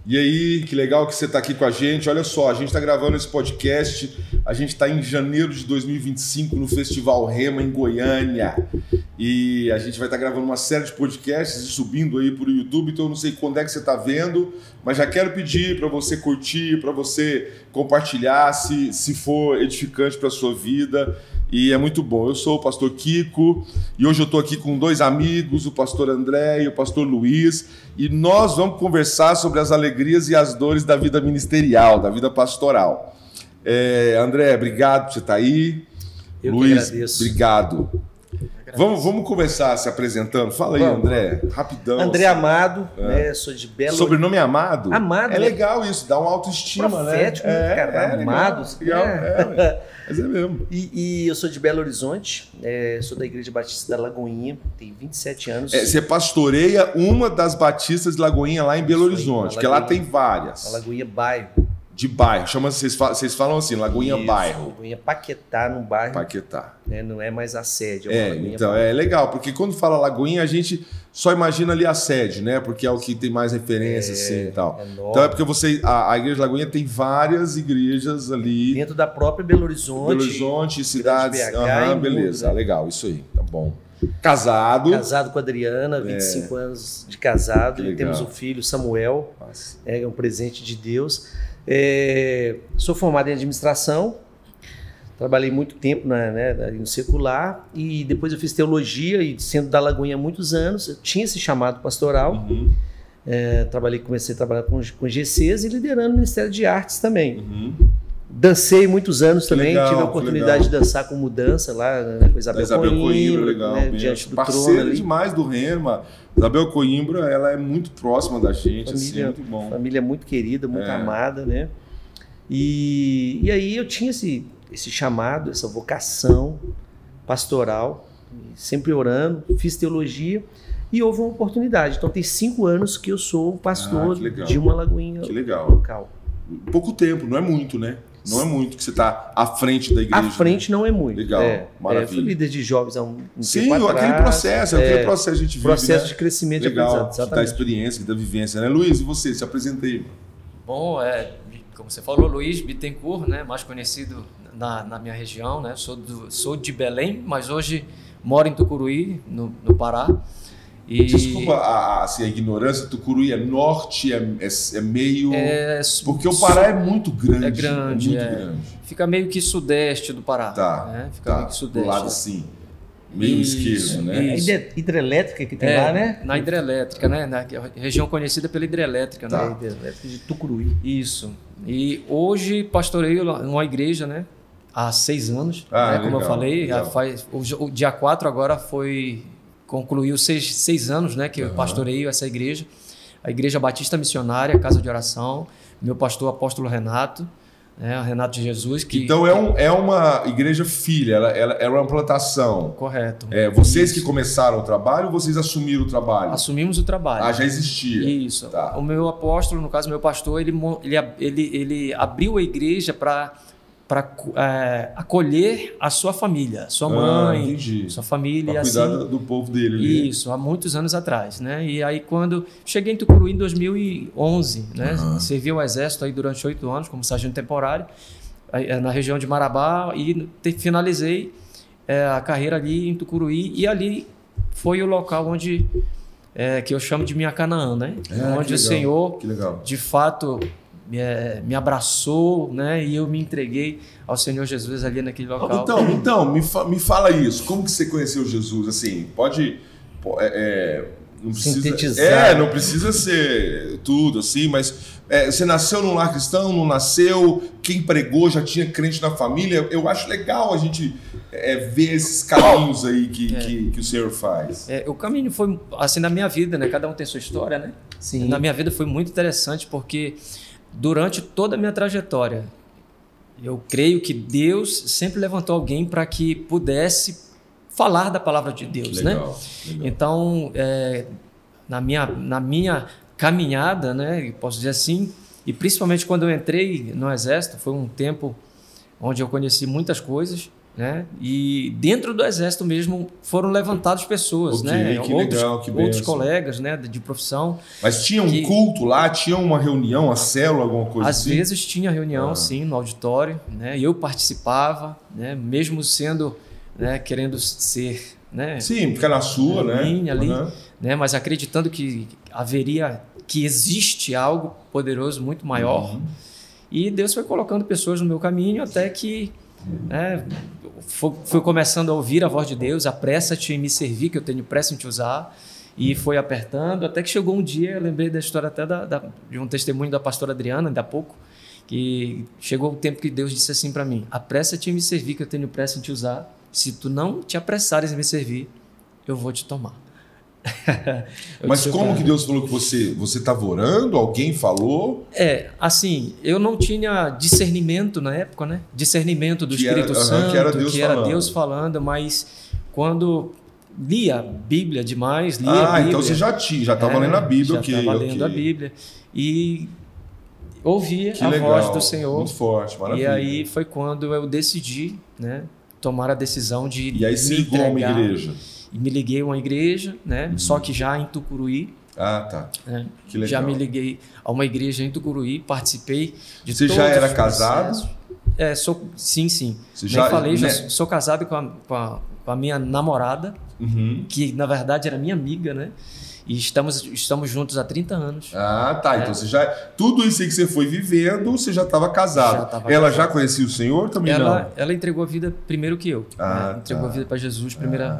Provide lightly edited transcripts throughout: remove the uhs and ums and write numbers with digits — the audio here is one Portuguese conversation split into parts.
E aí, que legal que você está aqui com a gente. Olha só, a gente está gravando esse podcast, a gente está em janeiro de 2025 no Festival Rema em Goiânia. E a gente vai estar gravando uma série de podcasts e subindo aí para o YouTube, então eu não sei quando é que você está vendo, mas já quero pedir para você curtir, para você compartilhar, se for edificante para a sua vida. E é muito bom. Eu sou o pastor Kiko e hoje eu estou aqui com dois amigos, o pastor André e o pastor Luiz, e nós vamos conversar sobre as alegrias e as dores da vida ministerial, da vida pastoral. André, obrigado por você estar aí. Eu Luiz, que agradeço. Obrigado. Vamos começar se apresentando. Fala aí, André, rapidão. André Amado, né? Sou de Belo... Sobrenome Amado? Amado. É legal isso, dá uma autoestima, profético, né? Cara, Amado. Legal. Mas é mesmo. E eu sou de Belo Horizonte, sou da Igreja Batista da Lagoinha, tenho 27 anos. Você pastoreia uma das batistas de Lagoinha lá em Belo Horizonte, que lá tem várias. A Lagoinha Bairro. De bairro, vocês falam assim, Lagoinha Isso, Bairro. Lagoinha Paquetá, no bairro. Paquetá. Não é mais a sede. Então, é legal, porque quando fala Lagoinha, a gente só imagina ali a sede, né? Porque é o que tem mais referência, assim, e tal. Então é porque a Igreja de Lagoinha tem várias igrejas ali. Dentro da própria Belo Horizonte, cidades. BH, beleza, né? Legal, isso aí, tá bom. Casado com a Adriana, 25 anos de casado. E temos o filho Samuel, é um presente de Deus. Sou formado em administração, trabalhei muito tempo no secular e depois eu fiz teologia e sendo da Lagoinha há muitos anos, eu tinha esse chamado pastoral. Comecei a trabalhar com GCs e liderando o Ministério de Artes também. Dancei muitos anos também, tive a oportunidade de dançar com mudança lá com Isabel Coimbra, legal, diante do parceira trono ali. Demais do Rema. Isabel Coimbra, ela é muito próxima da gente, assim, muito bom. Família muito querida, muito amada, né? E aí eu tinha esse chamado, essa vocação pastoral, sempre orando, fiz teologia e houve uma oportunidade. Então tem 5 anos que eu sou pastor de uma Lagoinha local. Pouco tempo, não é muito, né? Não é muito que você está à frente da igreja. À frente, né? Não é muito. Legal, maravilha. Fui líder de jovens há um tempo atrás. Aquele processo a gente vive, processo de crescimento e aprendizado, da experiência, da vivência, né? Luiz, e você? Se apresenta aí. Bom, como você falou, Luiz Bittencourt, né? Mais conhecido na minha região, né? Sou de Belém, mas hoje moro em Tucuruí, no Pará. Desculpa a ignorância, Tucuruí é norte, é meio... porque o Pará é muito grande. É grande, muito grande. Fica meio que sudeste do Pará. Fica meio que sudeste. Do lado assim, meio esquerdo, né? É hidrelétrica que tem lá, né? Na hidrelétrica, né? Na região conhecida pela hidrelétrica, né? Hidrelétrica de Tucuruí. Isso. E hoje pastoreio uma igreja, né? Há 6 anos, né? Como eu falei. O dia 4 agora concluiu 6 anos, né, que eu pastoreio essa igreja, a Igreja Batista Missionária, Casa de Oração, meu pastor apóstolo Renato, né, Renato de Jesus. Então é uma igreja filha, ela é uma plantação. Correto. Vocês que começaram o trabalho ou vocês assumiram o trabalho? Assumimos o trabalho. Já existia. Isso. O meu apóstolo, no caso meu pastor, ele abriu a igreja para acolher a sua família, sua mãe, sua família. Para cuidar do povo dele. Ali. Isso, há muitos anos atrás, né? E aí quando cheguei em Tucuruí em 2011, né? Servi o exército aí durante 8 anos como sargento temporário na região de Marabá e finalizei a carreira ali em Tucuruí e ali foi o local onde que eu chamo de minha Canaã, né? Onde o Senhor, de fato, me abraçou, né? E eu me entreguei ao Senhor Jesus ali naquele local. Então me fala isso. Como que você conheceu Jesus? Assim, não precisa sintetizar. Não precisa ser tudo assim, mas você nasceu num lar cristão, não nasceu? Quem pregou já tinha crente na família? Eu acho legal a gente ver esses caminhos aí que o Senhor faz. O caminho foi assim na minha vida, né? Cada um tem sua história, né? Sim. Na minha vida foi muito interessante porque durante toda a minha trajetória, eu creio que Deus sempre levantou alguém para que pudesse falar da palavra de Deus, legal. Então, na minha caminhada, né, posso dizer assim, e principalmente quando eu entrei no Exército, foi um tempo onde eu conheci muitas coisas, né? E dentro do Exército mesmo foram levantadas pessoas, né? Que legal, que outros colegas, né, de profissão. Mas tinha um culto lá? Tinha uma reunião, uma célula, alguma coisa assim? Às vezes tinha reunião, sim, no auditório, né? E eu participava, né? Mesmo sendo, né, querendo ser, né? Sim, ficar na sua, né? Ali, né? Mas acreditando que existe algo poderoso, muito maior. E Deus foi colocando pessoas no meu caminho até que, né, fui começando a ouvir a voz de Deus, apressa-te em me servir, que eu tenho pressa em te usar. E foi apertando, até que chegou um dia, eu lembrei da história até de um testemunho da pastora Adriana, ainda há pouco, que chegou o tempo que Deus disse assim para mim: apressa-te em me servir, que eu tenho pressa em te usar. Se tu não te apressares em me servir, eu vou te tomar. Mas como que Deus falou que você estava orando? Alguém falou? Assim, eu não tinha discernimento na época, né? Discernimento do Espírito Santo, que era Deus falando, mas quando lia a Bíblia demais, a Bíblia, então você já estava lendo a Bíblia, já estava lendo a Bíblia e ouvia a voz do Senhor. Muito forte, maravilha. E aí foi quando eu decidi, né, tomar a decisão de E aí se ligou a uma igreja? E me liguei a uma igreja, né? Só que já em Tucuruí. Tá. Né? Que legal. Já me liguei a uma igreja em Tucuruí, participei de Você já era casado? Sim. Sou casado com a minha namorada, que na verdade era minha amiga, né? E estamos juntos há 30 anos. Tá. Então tudo isso aí que você foi vivendo, você já estava casado. Ela já conhecia o Senhor também? Ela entregou a vida primeiro que eu. Entregou a vida para Jesus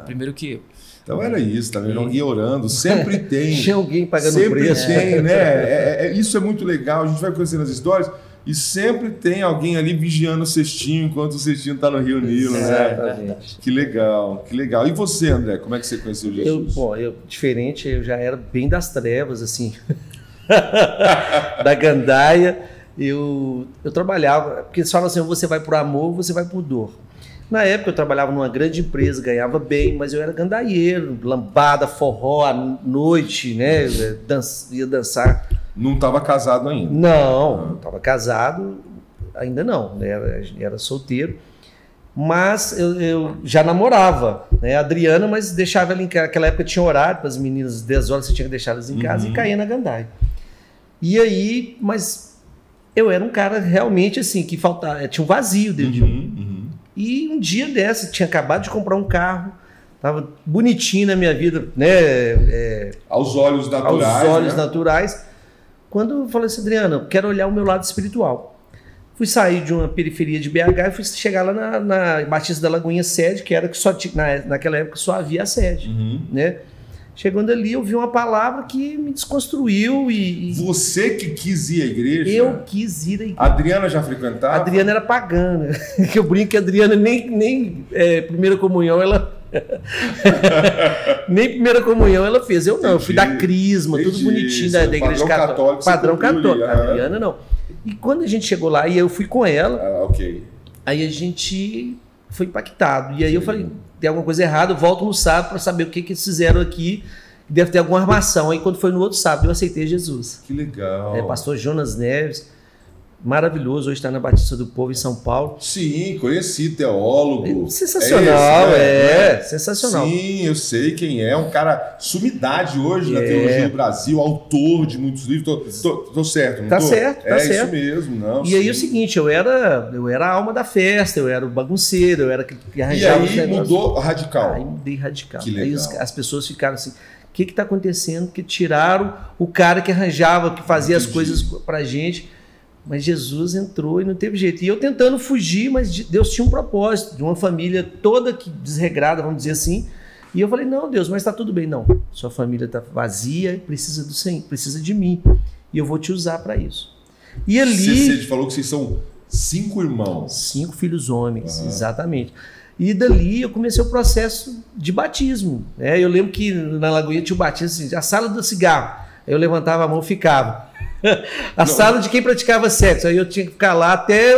primeiro que eu. Então era isso, tá vendo? Alguém orando, sempre tem. Tinha alguém pagando preço. Sempre tem, né? Isso é muito legal, a gente vai conhecendo as histórias e sempre tem alguém ali vigiando o cestinho enquanto o cestinho está no Rio Nilo, né? Que legal, que legal. E você, André, como é que você conheceu Jesus? Diferente, eu já era bem das trevas, assim, da gandaia. Eu trabalhava, porque eles falam assim, você vai por amor, você vai por dor. Na época eu trabalhava numa grande empresa, ganhava bem, mas eu era gandaieiro, lambada, forró à noite, né? Ia dançar. Não estava casado ainda? Não estava casado, ainda não, era solteiro. Mas eu já namorava, né? A Adriana, mas deixava ela em casa. Naquela época tinha horário para as meninas, 10 horas você tinha que deixar elas em casa e caía na gandaia. E aí, mas eu era um cara realmente assim, que faltava, tinha um vazio dentro de mim. E um dia dessa, tinha acabado de comprar um carro, estava bonitinho na minha vida, né? Aos olhos naturais. Aos olhos naturais. Quando eu falei assim, Adriana, eu quero olhar o meu lado espiritual. Fui sair de uma periferia de BH e fui chegar lá na Batista da Lagoinha sede, que era que só naquela época só havia a sede, né? Chegando ali, eu vi uma palavra que me desconstruiu e... Você que quis ir à igreja? Eu quis ir à igreja. A Adriana já frequentava? A Adriana era pagana. Que eu brinco que a Adriana nem primeira comunhão ela... nem primeira comunhão ela fez. Eu não, eu fui da Crisma, tudo bonitinho da igreja católica. Padrão católico. A Adriana não. E quando a gente chegou lá, e eu fui com ela, aí a gente foi impactado. E aí eu falei, tem alguma coisa errada, eu volto no sábado para saber o que eles fizeram aqui. Deve ter alguma armação. Aí quando foi no outro sábado, eu aceitei Jesus. Que legal. Pastor Jonas Neves, maravilhoso, hoje está na Batista do Povo em São Paulo. Sim, conheci, teólogo. Sensacional, sensacional. Sim, eu sei quem é, um cara sumidade hoje na teologia do Brasil, autor de muitos livros. Tô certo, não tá tô? Certo, tá certo. Isso mesmo, não. E aí é o seguinte, eu era a alma da festa, eu era o bagunceiro, eu era que arranjava os negócios. E aí mudou radical. Aí mudei radical. Que legal. Aí as pessoas ficaram assim, o que está acontecendo? Que tiraram o cara que arranjava, que fazia as coisas pra gente. Mas Jesus entrou e não teve jeito. E eu tentando fugir, mas Deus tinha um propósito, de uma família toda desregrada, vamos dizer assim. E eu falei, não, Deus, mas está tudo bem. Não, sua família está vazia e precisa do Senhor, precisa de mim. E eu vou te usar para isso. E ali... Você falou que vocês são 5 irmãos. 5 filhos homens, exatamente. E dali eu comecei o processo de batismo. Eu lembro que na Lagoinha tinha o batismo, assim, a sala do cigarro. Aí eu levantava a mão e ficava. Sala de quem praticava sexo. Aí eu tinha que ficar lá até...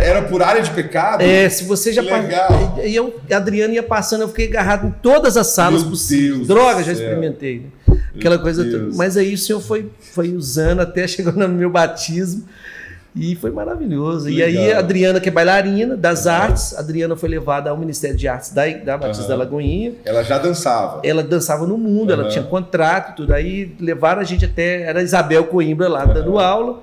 era por área de pecado? Se você já... Legal. E a Adriana ia passando, eu fiquei agarrado em todas as salas possíveis. Droga, já experimentei. Aquela coisa toda. Mas aí o Senhor foi usando até chegou no meu batismo. E foi maravilhoso. E aí a Adriana, que é bailarina das artes, a Adriana foi levada ao Ministério de Artes da Batista da Lagoinha. Ela já dançava? Ela dançava no mundo, ela tinha contrato, tudo. Aí levaram a gente até... Era Isabel Coimbra lá dando aula.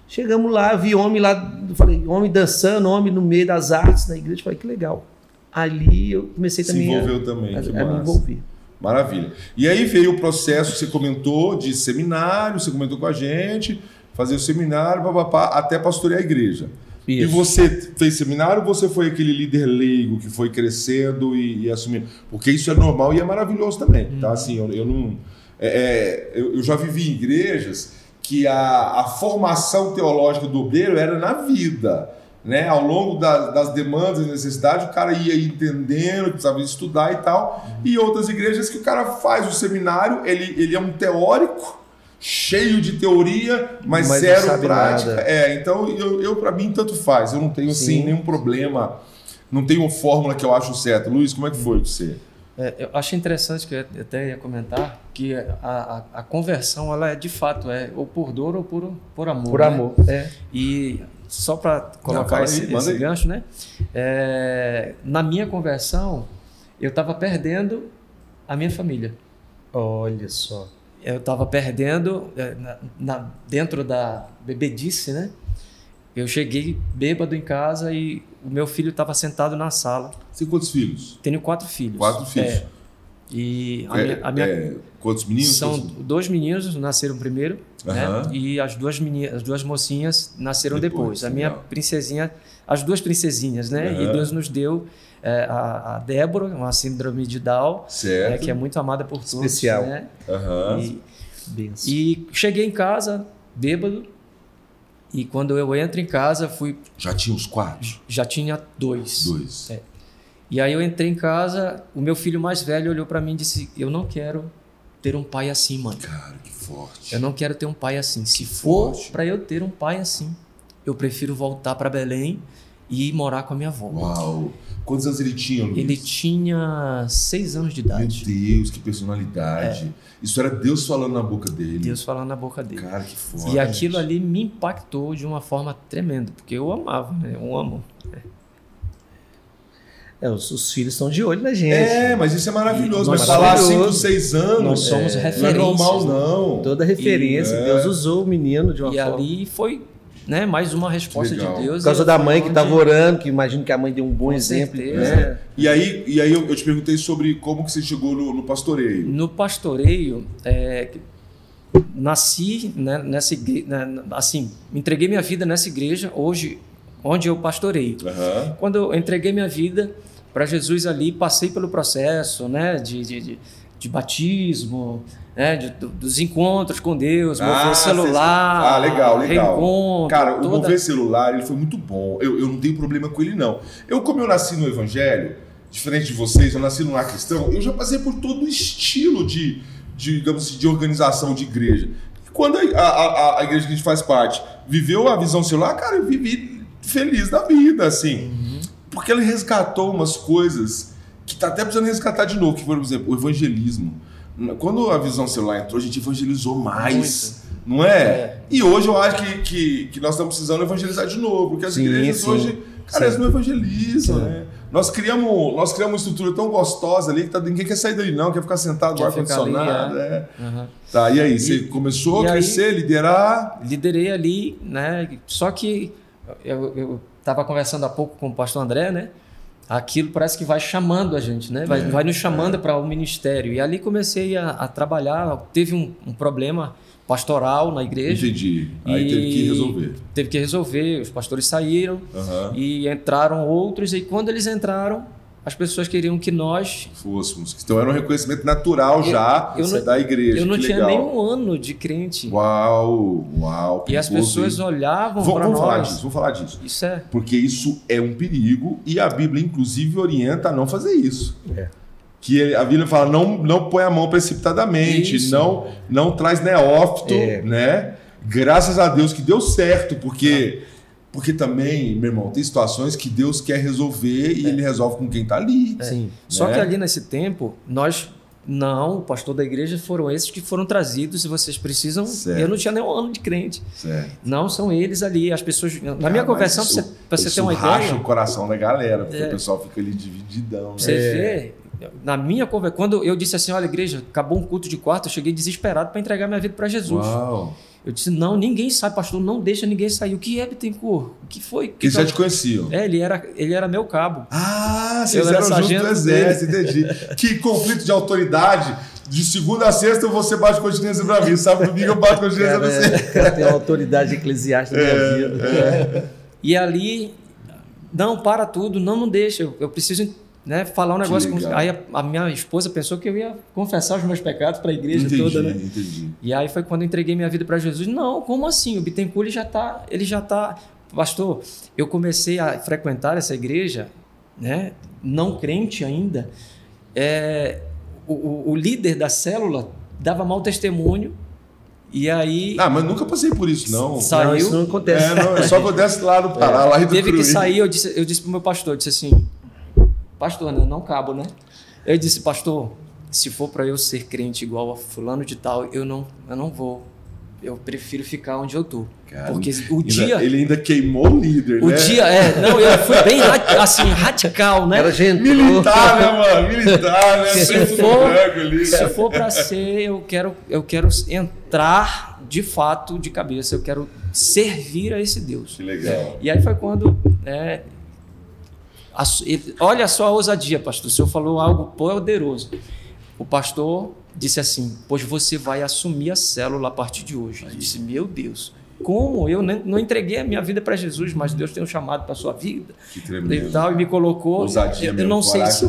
Chegamos lá, vi homem lá, falei, homem dançando, homem no meio das artes na igreja. Falei, que legal. Ali eu comecei também se envolveu também, que a me envolver. Maravilha. E aí veio o processo, você comentou, de seminário, você comentou com a gente, fazer o seminário, papapá, até pastorear a igreja. Isso. E você fez seminário ou você foi aquele líder leigo que foi crescendo e assumindo? Porque isso é normal e é maravilhoso também. Tá? Assim, eu já vivi em igrejas que a formação teológica do obreiro era na vida. Né? Ao longo das demandas e necessidades, o cara ia entendendo, precisava estudar e tal. E outras igrejas que o cara faz o seminário, ele é um teórico, cheio de teoria, mas zero prática. Então, eu para mim, tanto faz. Eu não tenho assim, nenhum problema, não tenho uma fórmula que eu acho certa. Luiz, como é que foi você? Eu acho interessante, que eu até ia comentar, que a conversão, ela é de fato, ou por dor ou por amor. Por amor, E só para colocar esse gancho, né? Na minha conversão, eu estava perdendo a minha família. Olha só. Eu estava perdendo dentro da bebedice, né? Eu cheguei bêbado em casa e o meu filho estava sentado na sala. Você tem quantos filhos? Tenho 4 filhos. 4 filhos. E quantos meninos? São 2 meninos, nasceram primeiro, né? E as duas mocinhas nasceram depois. A minha princesinha, as 2 princesinhas, né? E Deus nos deu a Débora, uma síndrome de Down, que é muito amada por todos. Especial. Né? E cheguei em casa, bêbado, e quando eu entro em casa, fui... Já tinha os 4? Já tinha 2. E aí eu entrei em casa, o meu filho mais velho olhou para mim e disse, eu não quero ter um pai assim, mãe. Cara, que forte. Eu não quero ter um pai assim. Se for para eu ter um pai assim, eu prefiro voltar para Belém e ir morar com a minha avó. Uau! Quantos anos ele tinha, Luiz? Ele tinha 6 anos de idade. Meu Deus, que personalidade. Isso era Deus falando na boca dele. Deus falando na boca dele. Cara, que forte. E aquilo ali me impactou de uma forma tremenda, porque eu amava, né? Eu amo. Os filhos estão de olho na gente. Mas isso é maravilhoso. Mas falar 5, 6 anos... Nós somos referências. Não é normal, não. Toda referência. Deus usou o menino de uma forma... E ali foi... Né? Mais uma resposta de Deus. Por causa da mãe que estava orando, que imagino que a mãe deu um bom exemplo. Né? E aí eu te perguntei sobre como que você chegou no pastoreio. No pastoreio, nasci, né, nessa igreja, assim, entreguei minha vida nessa igreja, hoje, onde eu pastoreio. Quando eu entreguei minha vida para Jesus ali, passei pelo processo, né, de batismo, né, dos encontros com Deus, mover celular, legal. Reencontro, cara, o mover celular, ele foi muito bom. Eu não tenho problema com ele, não. Como eu nasci no Evangelho, diferente de vocês, eu nasci num lar cristão, eu já passei por todo o estilo digamos assim, de organização de igreja. Quando a igreja que a gente faz parte viveu a visão celular, cara, eu vivi feliz da vida, assim. Porque ele resgatou umas coisas que tá até precisando resgatar de novo, que, por exemplo, o evangelismo. Quando a visão celular entrou, a gente evangelizou mais, não é? E hoje eu acho que nós estamos precisando evangelizar de novo, porque as igrejas hoje, cara, eles não evangelizam, né? Nós criamos uma estrutura tão gostosa ali que ninguém quer sair dali não, quer ficar sentado no ar-condicionado. Tá, e aí, você começou a crescer, liderar? Liderei ali, né? Só que eu estava conversando há pouco com o pastor André, né? Aquilo parece que vai chamando a gente, né? Vai nos chamando para o ministério. E ali comecei a trabalhar. Teve um problema pastoral na igreja. Entendi. Aí teve que resolver. Teve que resolver. Os pastores saíram e entraram outros. E quando eles entraram, as pessoas queriam que nós fôssemos. Então era um reconhecimento natural da igreja. Eu não tinha nem um ano de crente. Uau. E as pessoas olhavam para nós. Vamos falar disso. Isso é. Porque isso é um perigo e a Bíblia, inclusive, orienta a não fazer isso. Que a Bíblia fala, não põe a mão precipitadamente, não traz neófito, né? Graças a Deus que deu certo, porque também, meu irmão, tem situações que Deus quer resolver e Ele resolve com quem está ali. Só que ali nesse tempo, nós Não, o pastor da igreja foram esses que foram trazidos e vocês precisam... Certo. Eu não tinha nem um ano de crente. Certo. Não, são eles ali, as pessoas... Na minha conversão, para você ter uma ideia... racha o coração da galera, porque o pessoal fica ali divididão. Né? Você vê, na minha conversa, quando eu disse assim, olha, igreja, acabou um culto de quarta, eu cheguei desesperado para entregar minha vida para Jesus. Uau. Eu disse, não, ninguém sai, pastor, não deixa ninguém sair. O que é, Bittencourt? O que foi? Que já te conheciam. Ele era meu cabo. Ah, vocês eram junto do exército, entendi. Que conflito de autoridade. De segunda a sexta você bate continência pra mim, sábado domingo eu bato continência pra você. O cara tem uma autoridade eclesiástica na minha vida. E ali, não, para tudo, não deixa, eu preciso... Né, falar um negócio aí a minha esposa pensou que eu ia confessar os meus pecados para a igreja toda, né? Entendi. E aí foi quando eu entreguei minha vida para Jesus. Não, como assim? O Bittencourt ele já tá, pastor. Eu comecei a frequentar essa igreja, né? Não crente ainda. O líder da célula dava mau testemunho. E aí... Ah, mas nunca passei por isso, não. Saiu. Não, isso não acontece. Só acontece lá no Pará, lá em Teve que sair, eu disse pro meu pastor, eu disse assim... Pastor, né? Não cabo, né? Eu disse, pastor, se for para eu ser crente igual a fulano de tal, eu não vou. Eu prefiro ficar onde eu tô. Cara, porque o dia... Ele ainda queimou o líder, né? O dia, eu fui bem assim, radical, né? Era gente militar, né, mano? Militar, né? Se for para ser, eu quero entrar de fato de cabeça. Eu quero servir a esse Deus. Que legal. E aí foi quando... olha só a ousadia, pastor. O senhor falou algo poderoso. O pastor disse assim, pois você vai assumir a célula a partir de hoje. Eu disse, meu Deus, como? Eu não entreguei a minha vida para Jesus, mas Deus tem um chamado para a sua vida. Que tremendo. E tal, e me colocou... Ousadia, eu não sei se...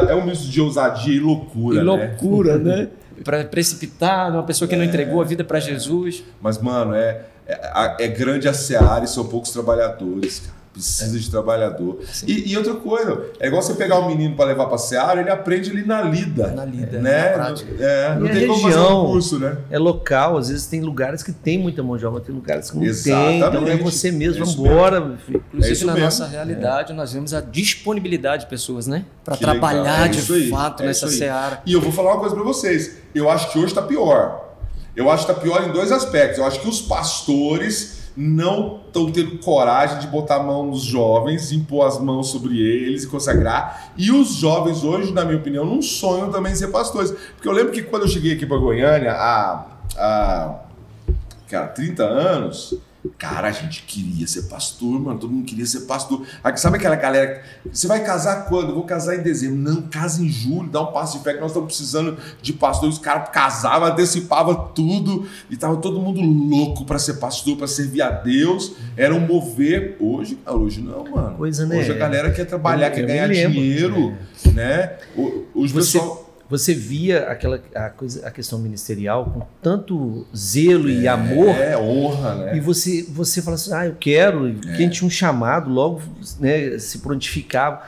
É um misto de ousadia e loucura, loucura, né? Para precipitar uma pessoa que não entregou a vida para Jesus. Mas, mano, é grande a seara e são poucos trabalhadores, cara. Precisa de trabalhador. E outra coisa, é igual você pegar um menino para levar para a seara, ele aprende ali na lida. Na lida, né? na prática. Não tem como fazer um curso, né? É local, às vezes tem lugares que tem muita mão de obra, tem lugares que não Exatamente. tem. Então é você mesmo, vambora. Inclusive, na nossa realidade, nós vemos a disponibilidade de pessoas, né? Para trabalhar de fato nessa seara. E eu vou falar uma coisa para vocês. Eu acho que hoje está pior. Eu acho que está pior em dois aspectos. Eu acho que os pastores não estão tendo coragem de botar a mão nos jovens, impor as mãos sobre eles e consagrar. E os jovens hoje, na minha opinião, não sonham também em ser pastores. Porque eu lembro que quando eu cheguei aqui para Goiânia, há 30 anos... Cara, a gente queria ser pastor, mano. Todo mundo queria ser pastor. Sabe aquela galera que você vai casar quando? Eu vou casar em dezembro. Não, casa em julho, dá um passo de fé que nós estamos precisando de pastor. Os caras casavam, antecipavam tudo e tava todo mundo louco para ser pastor, para servir a Deus. Era um mover. Hoje não, mano. Coisa, né? Hoje a galera quer trabalhar, quer ganhar dinheiro, né? Hoje pessoal... Você via a questão ministerial com tanto zelo e amor. Honra, né? E você fala assim, eu quero. E quem tinha um chamado, logo, né, se prontificava.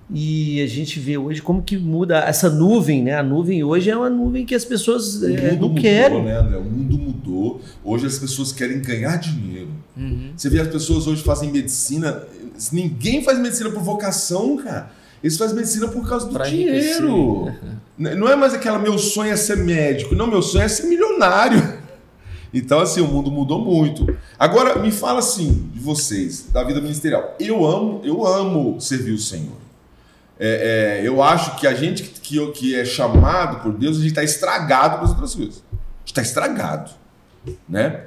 E a gente vê hoje como que muda essa nuvem, né? A nuvem hoje é uma nuvem que as pessoas não querem. Né, André? O mundo mudou. Hoje as pessoas querem ganhar dinheiro. Uhum. Você vê as pessoas hoje fazem medicina. Ninguém faz medicina por vocação, cara. Eles fazem medicina por causa do dinheiro. Não é mais aquela meu sonho é ser médico. Não, meu sonho é ser milionário. Então, assim, o mundo mudou muito. Agora, me fala assim, de vocês, da vida ministerial. Eu amo servir o Senhor. Eu acho que a gente que é chamado por Deus, a gente está estragado para as outras coisas. A gente está estragado, né?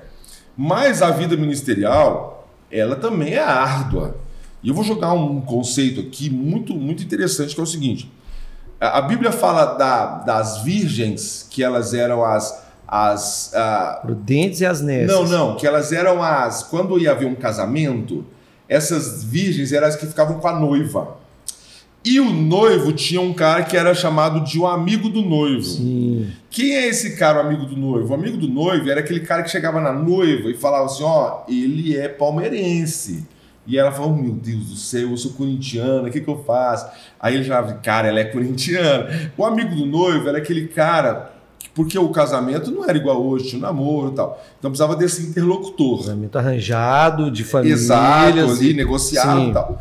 Mas a vida ministerial, ela também é árdua. E eu vou jogar um conceito aqui muito, muito interessante, que é o seguinte. A Bíblia fala das virgens, que elas eram as prudentes e as nécias. Não, que elas eram quando ia haver um casamento, essas virgens eram as que ficavam com a noiva. E o noivo tinha um cara que era chamado de o amigo do noivo. Sim. Quem é esse cara, o amigo do noivo? O amigo do noivo era aquele cara que chegava na noiva e falava assim, ele é palmeirense. E ela falou, meu Deus do céu, eu sou corintiana, o que eu faço? Aí ele falava, cara, ela é corintiana. O amigo do noivo era aquele cara, porque o casamento não era igual hoje, tinha um namoro e tal. Então precisava desse interlocutor. Casamento arranjado, de família. Exato, ali, negociado e tal.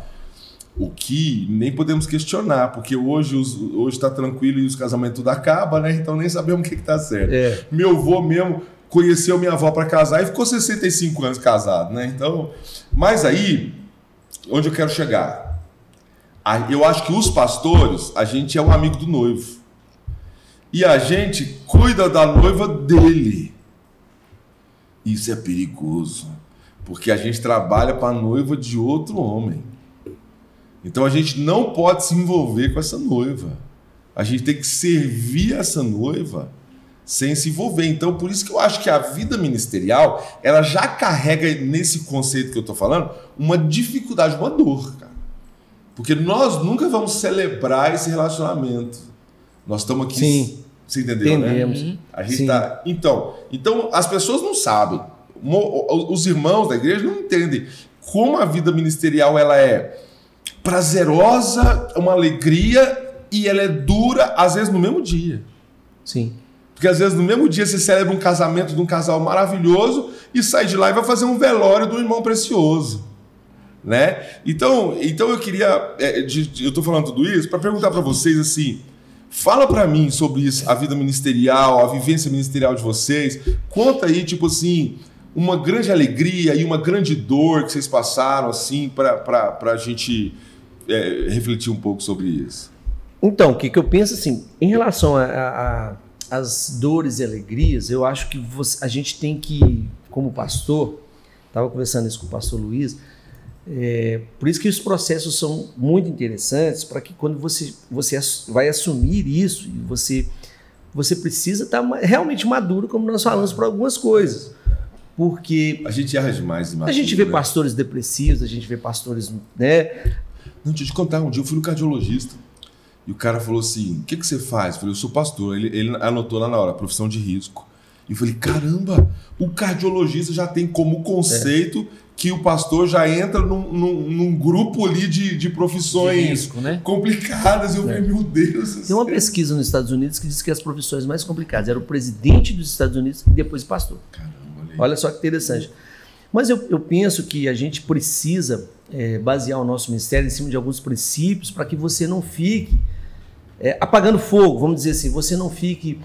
O que nem podemos questionar, porque hoje está tranquilo e os casamentos tudo acaba, né? Então nem sabemos o que está certo. Meu avô mesmo conheceu minha avó para casar e ficou 65 anos casado, né? Então, mas aí, onde eu quero chegar? Eu acho que os pastores, a gente é um amigo do noivo. E a gente cuida da noiva dele. Isso é perigoso, porque a gente trabalha para a noiva de outro homem. Então a gente não pode se envolver com essa noiva. A gente tem que servir essa noiva sem se envolver. Então por isso que eu acho que a vida ministerial, ela já carrega nesse conceito que eu estou falando, uma dificuldade, uma dor, cara. Porque nós nunca vamos celebrar esse relacionamento. Nós estamos aqui... Sim. Você entendeu, entendemos, né? A gente tá... Então, as pessoas não sabem. Os irmãos da igreja não entendem como a vida ministerial ela é prazerosa, uma alegria, e ela é dura, às vezes, no mesmo dia. Sim. Porque, às vezes, no mesmo dia, você celebra um casamento de um casal maravilhoso e sai de lá e vai fazer um velório de um irmão precioso. Né? Então eu queria... eu estou falando tudo isso para perguntar para vocês, assim, fala para mim sobre isso, a vida ministerial, a vivência ministerial de vocês. Conta aí, tipo assim, uma grande alegria e uma grande dor que vocês passaram, assim, para a gente refletir um pouco sobre isso. Então, o que eu penso, assim, em relação às dores e alegrias, eu acho que a gente tem que, como pastor, estava conversando isso com o pastor Luiz, por isso que os processos são muito interessantes, para que quando você vai assumir isso, você precisa estar realmente maduro, como nós falamos, para algumas coisas. Porque a gente erra demais. A gente vê pastores depressivos, a gente vê pastores... né? Não, deixa eu te contar, um dia eu fui no cardiologista e o cara falou assim, o que você faz? Eu falei, eu sou pastor. Ele anotou lá na hora, profissão de risco. E eu falei, caramba, o cardiologista já tem como conceito que o pastor já entra num grupo ali de profissões de risco, né? Complicadas. E eu falei, meu Deus. Tem uma pesquisa nos Estados Unidos que diz que as profissões mais complicadas eram o presidente dos Estados Unidos e depois o pastor. Caramba, olha só que interessante. Mas eu penso que a gente precisa basear o nosso ministério em cima de alguns princípios para que você não fique apagando fogo, vamos dizer assim, você não fique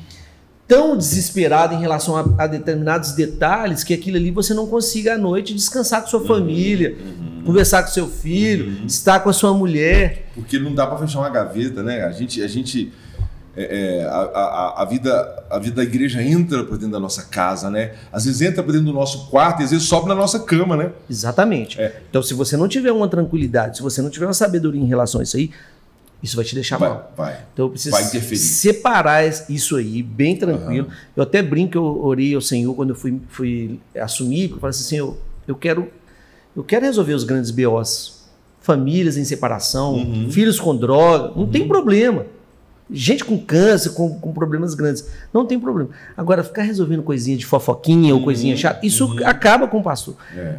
tão desesperado em relação a determinados detalhes que aquilo ali você não consiga à noite descansar com sua família, conversar com seu filho, estar com a sua mulher. Porque não dá para fechar uma gaveta, né? A vida da igreja entra para dentro da nossa casa, né? Às vezes entra para dentro do nosso quarto e às vezes sobe na nossa cama, né? Exatamente. Então, se você não tiver uma tranquilidade, se você não tiver uma sabedoria em relação a isso aí, isso vai te deixar mal. Então, eu preciso separar isso aí, bem tranquilo. Eu até brinco que eu orei ao Senhor quando eu fui assumir, porque eu falei assim, Senhor, eu quero resolver os grandes BOs. Famílias em separação, filhos com droga, não tem problema. Gente com câncer, com problemas grandes, não tem problema. Agora, ficar resolvendo coisinha de fofoquinha ou coisinha chata, isso acaba com o pastor.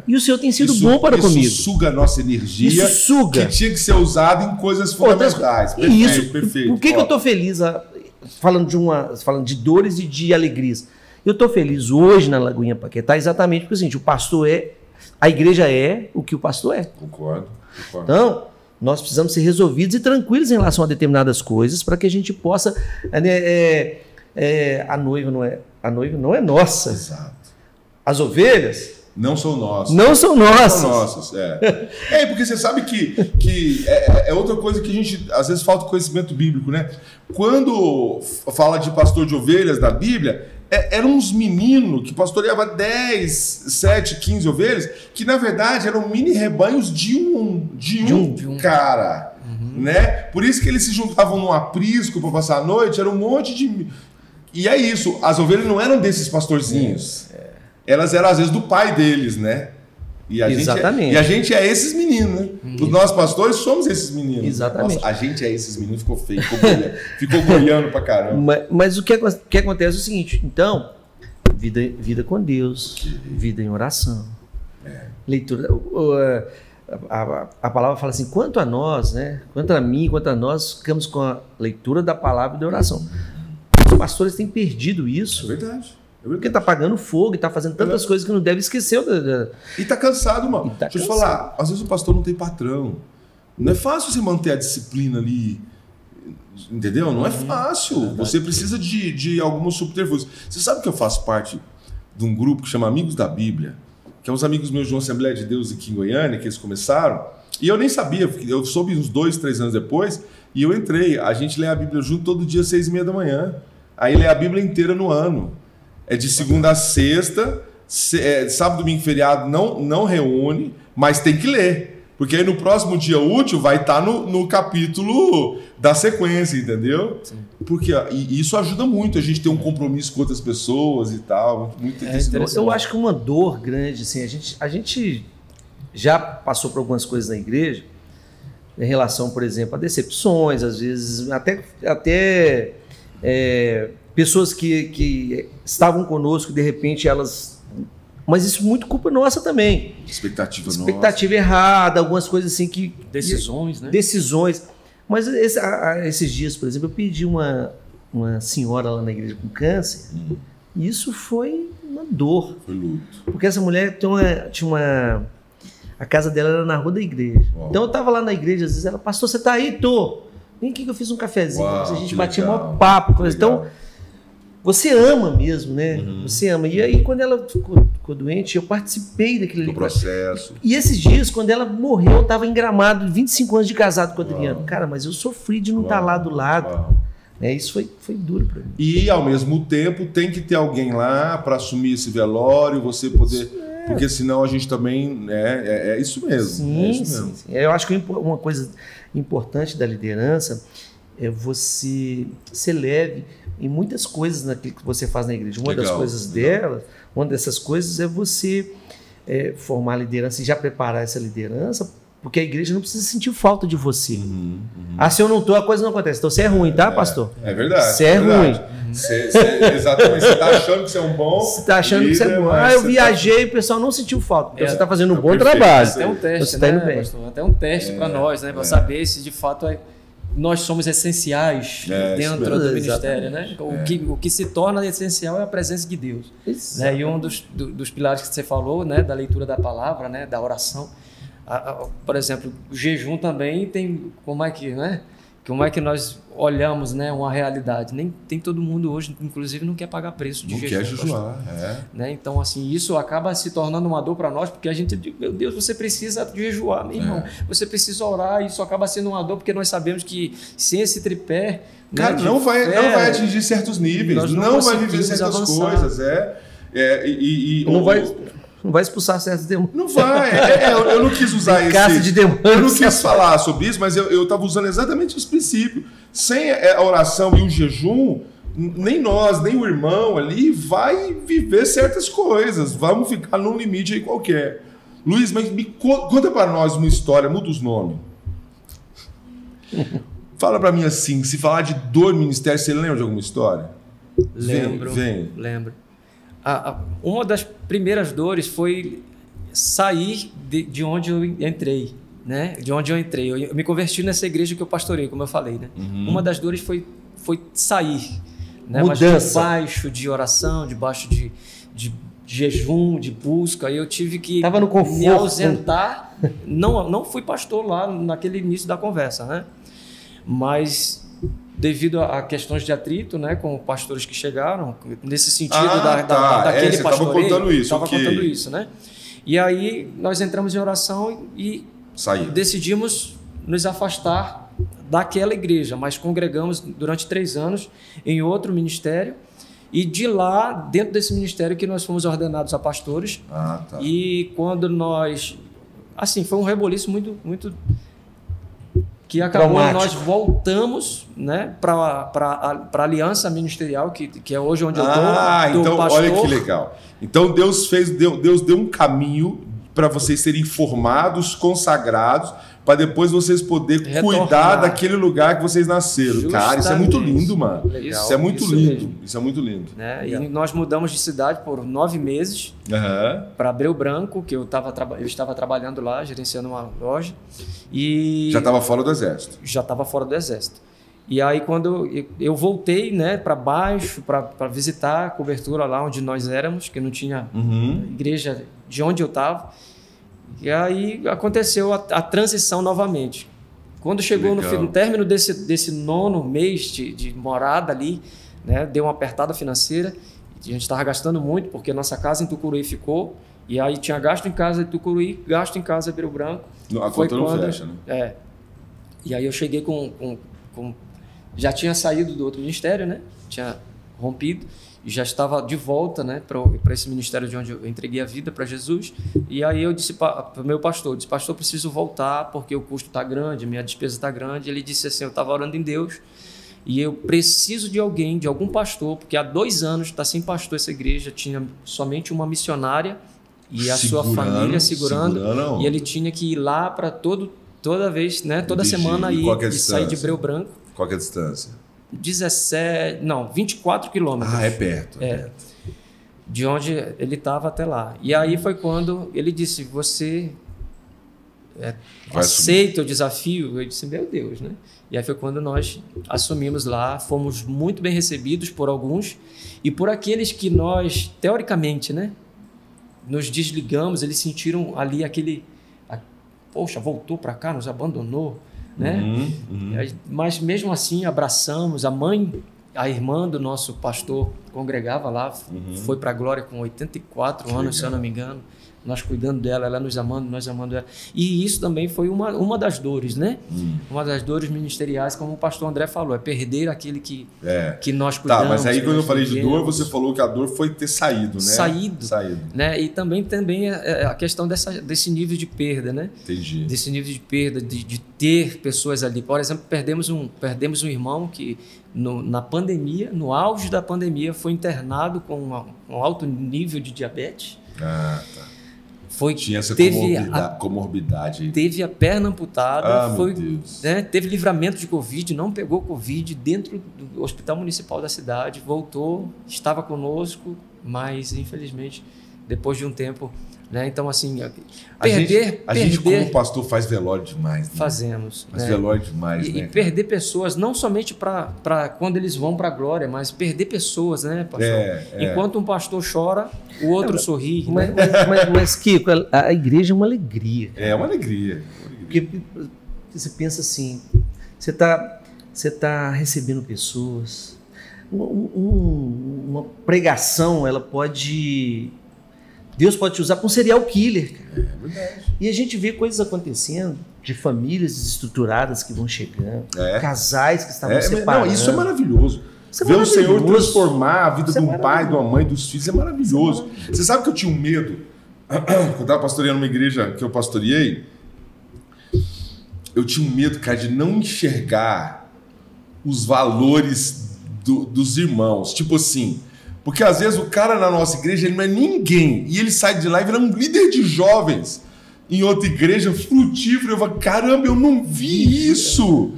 E o Senhor tem sido bom para comigo. Isso suga a nossa energia, isso suga. Que tinha que ser usado em coisas fundamentais. Perfeito. Por que eu estou feliz falando de dores e de alegrias? Eu estou feliz hoje na Lagoinha Paquetá exatamente porque o pastor a igreja é o que o pastor é. Concordo. Então, nós precisamos ser resolvidos e tranquilos em relação a determinadas coisas para que a gente possa... a noiva não é nossa. Exato. As ovelhas... Não são nossas. Não são nossas. Não são nossas, porque você sabe que é outra coisa que a gente, às vezes, falta conhecimento bíblico, né? Quando fala de pastor de ovelhas da Bíblia, eram uns meninos que pastoreava 10, 7, 15 ovelhas, que na verdade eram mini rebanhos de um cara. Né? Por isso que eles se juntavam num aprisco para passar a noite, era um monte de... E é isso, as ovelhas não eram desses pastorzinhos. Elas eram às vezes do pai deles, né? E a gente é esses meninos, né? Os nossos pastores somos esses meninos. Exatamente. Nossa, a gente é esses meninos, ficou feio, ficou goiano pra caramba. Mas o que acontece é o seguinte, então, vida com Deus, vida em oração, leitura. A palavra fala assim, quanto a nós, né? Quanto a mim, quanto a nós, ficamos com a leitura da palavra e da oração. Os pastores têm perdido isso. É verdade. Porque está apagando fogo e está fazendo tantas coisas que não deve esquecer. E está cansado, mano. Deixa eu te falar, às vezes o pastor não tem patrão. Não é fácil você manter a disciplina ali, entendeu? Não é fácil. Você precisa de alguns subterfúgios. Você sabe que eu faço parte de um grupo que chama Amigos da Bíblia, que é uns amigos meus de uma Assembleia de Deus aqui em Goiânia, que eles começaram, e eu nem sabia, eu soube uns 2, 3 anos depois, e eu entrei. A gente lê a Bíblia junto todo dia, 6h30 da manhã. Aí lê a Bíblia inteira no ano. É de segunda a sexta, sábado, domingo, feriado não reúne, mas tem que ler. Porque aí no próximo dia útil vai estar no capítulo da sequência, entendeu? Sim. Porque e isso ajuda muito a gente ter um compromisso com outras pessoas e tal. Muito eu acho que uma dor grande, assim, a gente já passou por algumas coisas na igreja em relação, por exemplo, a decepções, às vezes até pessoas que estavam conosco, de repente elas... Mas isso é muito culpa nossa também. Expectativa errada, algumas coisas assim que... Decisões, né? Decisões. Mas esses dias, por exemplo, eu pedi uma senhora lá na igreja com câncer, e isso foi uma dor. Foi luto. Porque essa mulher a casa dela era na rua da igreja. Uau. Então eu estava lá na igreja, às vezes ela, pastor, você está aí? Tô. Vem aqui que eu fiz um cafezinho. Uau, a gente batia um papo. Então... Você ama mesmo, né? Você ama. E aí, quando ela ficou doente, eu participei daquele processo. E esses dias, quando ela morreu, eu estava em Gramado, 25 anos de casado com o Adriano. Cara, mas eu sofri de não estar lá do lado. Isso foi duro para mim. E, ao mesmo tempo, tem que ter alguém lá para assumir esse velório, você poder... Porque senão a gente também... É isso mesmo. Sim, isso mesmo. Sim. Eu acho que uma coisa importante da liderança é você ser leve em muitas coisas naquilo que você faz na igreja. Uma das coisas delas, uma dessas coisas é você formar a liderança e já preparar essa liderança, porque a igreja não precisa sentir falta de você. Se eu não estou, a coisa não acontece. Então você é ruim, tá, pastor? É verdade. Você é ruim. Exatamente. Você está achando que você é um bom... Você está achando que você é bom. Eu viajei e o pessoal não sentiu falta. Então você está fazendo um bom trabalho. Até um teste, né, pastor? Até um teste para nós, né? Para saber se de fato nós somos essenciais dentro do ministério, né? O que se torna essencial é a presença de Deus. Né? E um dos pilares que você falou, né, da leitura da palavra, né, da oração, por exemplo, o jejum também tem como é que nós olhamos, né, uma realidade. Nem tem todo mundo hoje, inclusive, não quer pagar preço de jejum. Não quer jejuar, né? Então, assim, isso acaba se tornando uma dor para nós, porque a gente diz, meu Deus, você precisa jejuar, meu irmão. Você precisa orar, e isso acaba sendo uma dor, porque nós sabemos que sem esse tripé... Cara, não vai atingir certos níveis, não vai viver certas coisas. Não vai expulsar certos demônios. Não vai. Eu não quis usar esse... de demônios. Eu não quis falar sobre isso, mas eu estava usando exatamente esse princípio. Sem a oração e o jejum, nem nós, nem o irmão ali vai viver certas coisas. Vamos ficar num limite aí qualquer. Luiz, mas conta para nós uma história, muda os nomes. Fala para mim assim, se falar de dor no ministério, você lembra de alguma história? Lembro. Uma das primeiras dores foi sair de onde eu entrei, né? De onde eu entrei. Eu me converti nessa igreja que eu pastorei, como eu falei, né? Uma das dores foi sair, né? Mas debaixo de oração, debaixo de jejum, de busca, eu tive que me ausentar. Não fui pastor lá naquele início da conversa, né? Mas devido a questões de atrito, né, com pastores que chegaram, nesse sentido daquele pastoreio. Estava contando isso, né? E aí nós entramos em oração e decidimos nos afastar daquela igreja, mas congregamos durante 3 anos em outro ministério, e de lá, dentro desse ministério, que nós fomos ordenados a pastores. E quando nós... Assim, foi um reboliço muito... que acabou, nós voltamos, né, para a aliança ministerial, que é hoje onde eu estou. Então pastor. Olha que legal. Então Deus deu um caminho para vocês serem formados, consagrados, para depois vocês poderem cuidar daquele lugar que vocês nasceram. Justamente. Cara, isso é muito lindo, mano. Legal. Isso é muito lindo. Isso é muito lindo. Né? E nós mudamos de cidade por 9 meses para Abreu Branco, que eu estava trabalhando lá, gerenciando uma loja. E já estava fora do exército. Já estava fora do exército. E aí, quando eu voltei, né, para baixo, para visitar a cobertura lá onde nós éramos, que não tinha igreja de onde eu estava. E aí aconteceu a transição novamente. Quando chegou no término desse 9º mês de morada ali, né, deu uma apertada financeira, a gente estava gastando muito, porque nossa casa em Tucuruí ficou, e aí tinha gasto em casa em Tucuruí, gasto em casa em Rio Branco. A conta não fecha, né? E aí eu cheguei já tinha saído do outro ministério, né? Tinha rompido, e já estava de volta, né, para esse ministério de onde eu entreguei a vida para Jesus. E aí eu disse para o meu pastor, pastor, preciso voltar porque o custo está grande, minha despesa está grande. Ele disse assim, eu estava orando em Deus e eu preciso de alguém, de algum pastor, porque há 2 anos está sem pastor essa igreja, tinha somente uma missionária e a sua família segurando, e ele tinha que ir lá para toda vez, né, toda semana ir e sair de Rio Branco. Qual que é a distância? 24 quilômetros. É perto. De onde ele estava até lá. E aí foi quando ele disse, você aceita o desafio? Eu disse, meu Deus, né? E aí foi quando nós assumimos lá, fomos muito bem recebidos por alguns e por aqueles que nós, teoricamente, né, nos desligamos, eles sentiram ali poxa, voltou para cá, nos abandonou, né? Mas mesmo assim abraçamos. A irmã do nosso pastor congregava lá, foi para a glória com 84 anos, se eu não me engano. Nós cuidando dela, ela nos amando, nós amando ela. E isso também foi uma das dores, né? Uma das dores ministeriais, como o pastor André falou, é perder aquele que nós cuidamos. Tá, mas aí quando eu falei de dor, você falou que a dor foi ter saído, né? Saído. Né? E também a questão desse nível de perda, né? Entendi. Desse nível de perda, de ter pessoas ali. Por exemplo, perdemos um irmão que na pandemia, no auge da pandemia, foi internado com um alto nível de diabetes. Ah, tá. Tinha essa comorbidade. Teve a perna amputada, meu Deus. Né, teve livramento de Covid, não pegou Covid dentro do Hospital Municipal da cidade, voltou, estava conosco, mas infelizmente, depois de um tempo... Né? Então, assim, a gente como pastor faz velório demais. Né? Fazemos. Faz velório demais. E perder pessoas, não somente para quando eles vão para a glória, mas perder pessoas, né, pastor? Enquanto um pastor chora, o outro sorri. Mas Kiko, a igreja é uma alegria. É uma alegria. Porque você pensa assim, você tá recebendo pessoas, uma pregação, Deus pode te usar para um serial killer. É verdade. E a gente vê coisas acontecendo de famílias desestruturadas que vão chegando, casais que estavam separados. Não, isso é maravilhoso. Ver o Senhor transformar a vida de um pai, de uma mãe, dos filhos é maravilhoso. Você sabe que eu tinha um medo? Quando eu estava pastoreando uma igreja que eu pastoreei, eu tinha um medo, cara, de não enxergar os valores dos irmãos. Tipo assim... Porque às vezes o cara na nossa igreja ele não é ninguém. E ele sai de lá e vira um líder de jovens em outra igreja frutífero. Eu falo, caramba, eu não vi isso.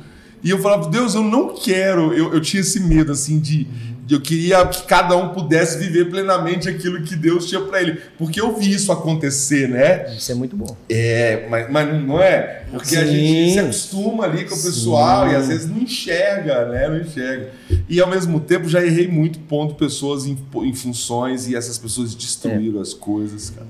E eu falava, Deus, eu não quero. Eu tinha esse medo assim de eu queria que cada um pudesse viver plenamente aquilo que Deus tinha para ele. Porque eu vi isso acontecer, né? Isso é muito bom. Mas não é? Porque a gente se acostuma ali com o pessoal e às vezes não enxerga, né? Não enxerga. E ao mesmo tempo já errei muito pondo pessoas em funções e essas pessoas destruíram as coisas, cara.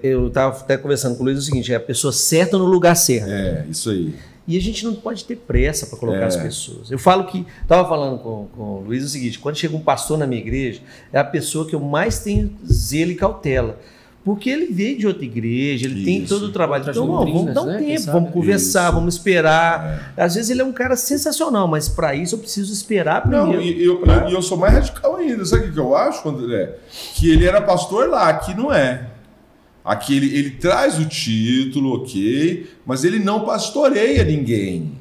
Eu estava até conversando com o Luiz o seguinte, é a pessoa certa no lugar certo. Isso aí. E a gente não pode ter pressa para colocar as pessoas. Eu falo que, estava falando com o Luiz o seguinte, quando chega um pastor na minha igreja, é a pessoa que eu mais tenho zelo e cautela. Porque ele veio de outra igreja, ele tem todo o trabalho. Então, vamos dar um tempo, vamos conversar, vamos esperar. Às vezes ele é um cara sensacional, mas para isso eu preciso esperar primeiro. Não, e eu sou mais radical ainda. Sabe o que eu acho, André? Que ele era pastor lá, aqui não é. Aqui ele traz o título, ok, mas ele não pastoreia ninguém.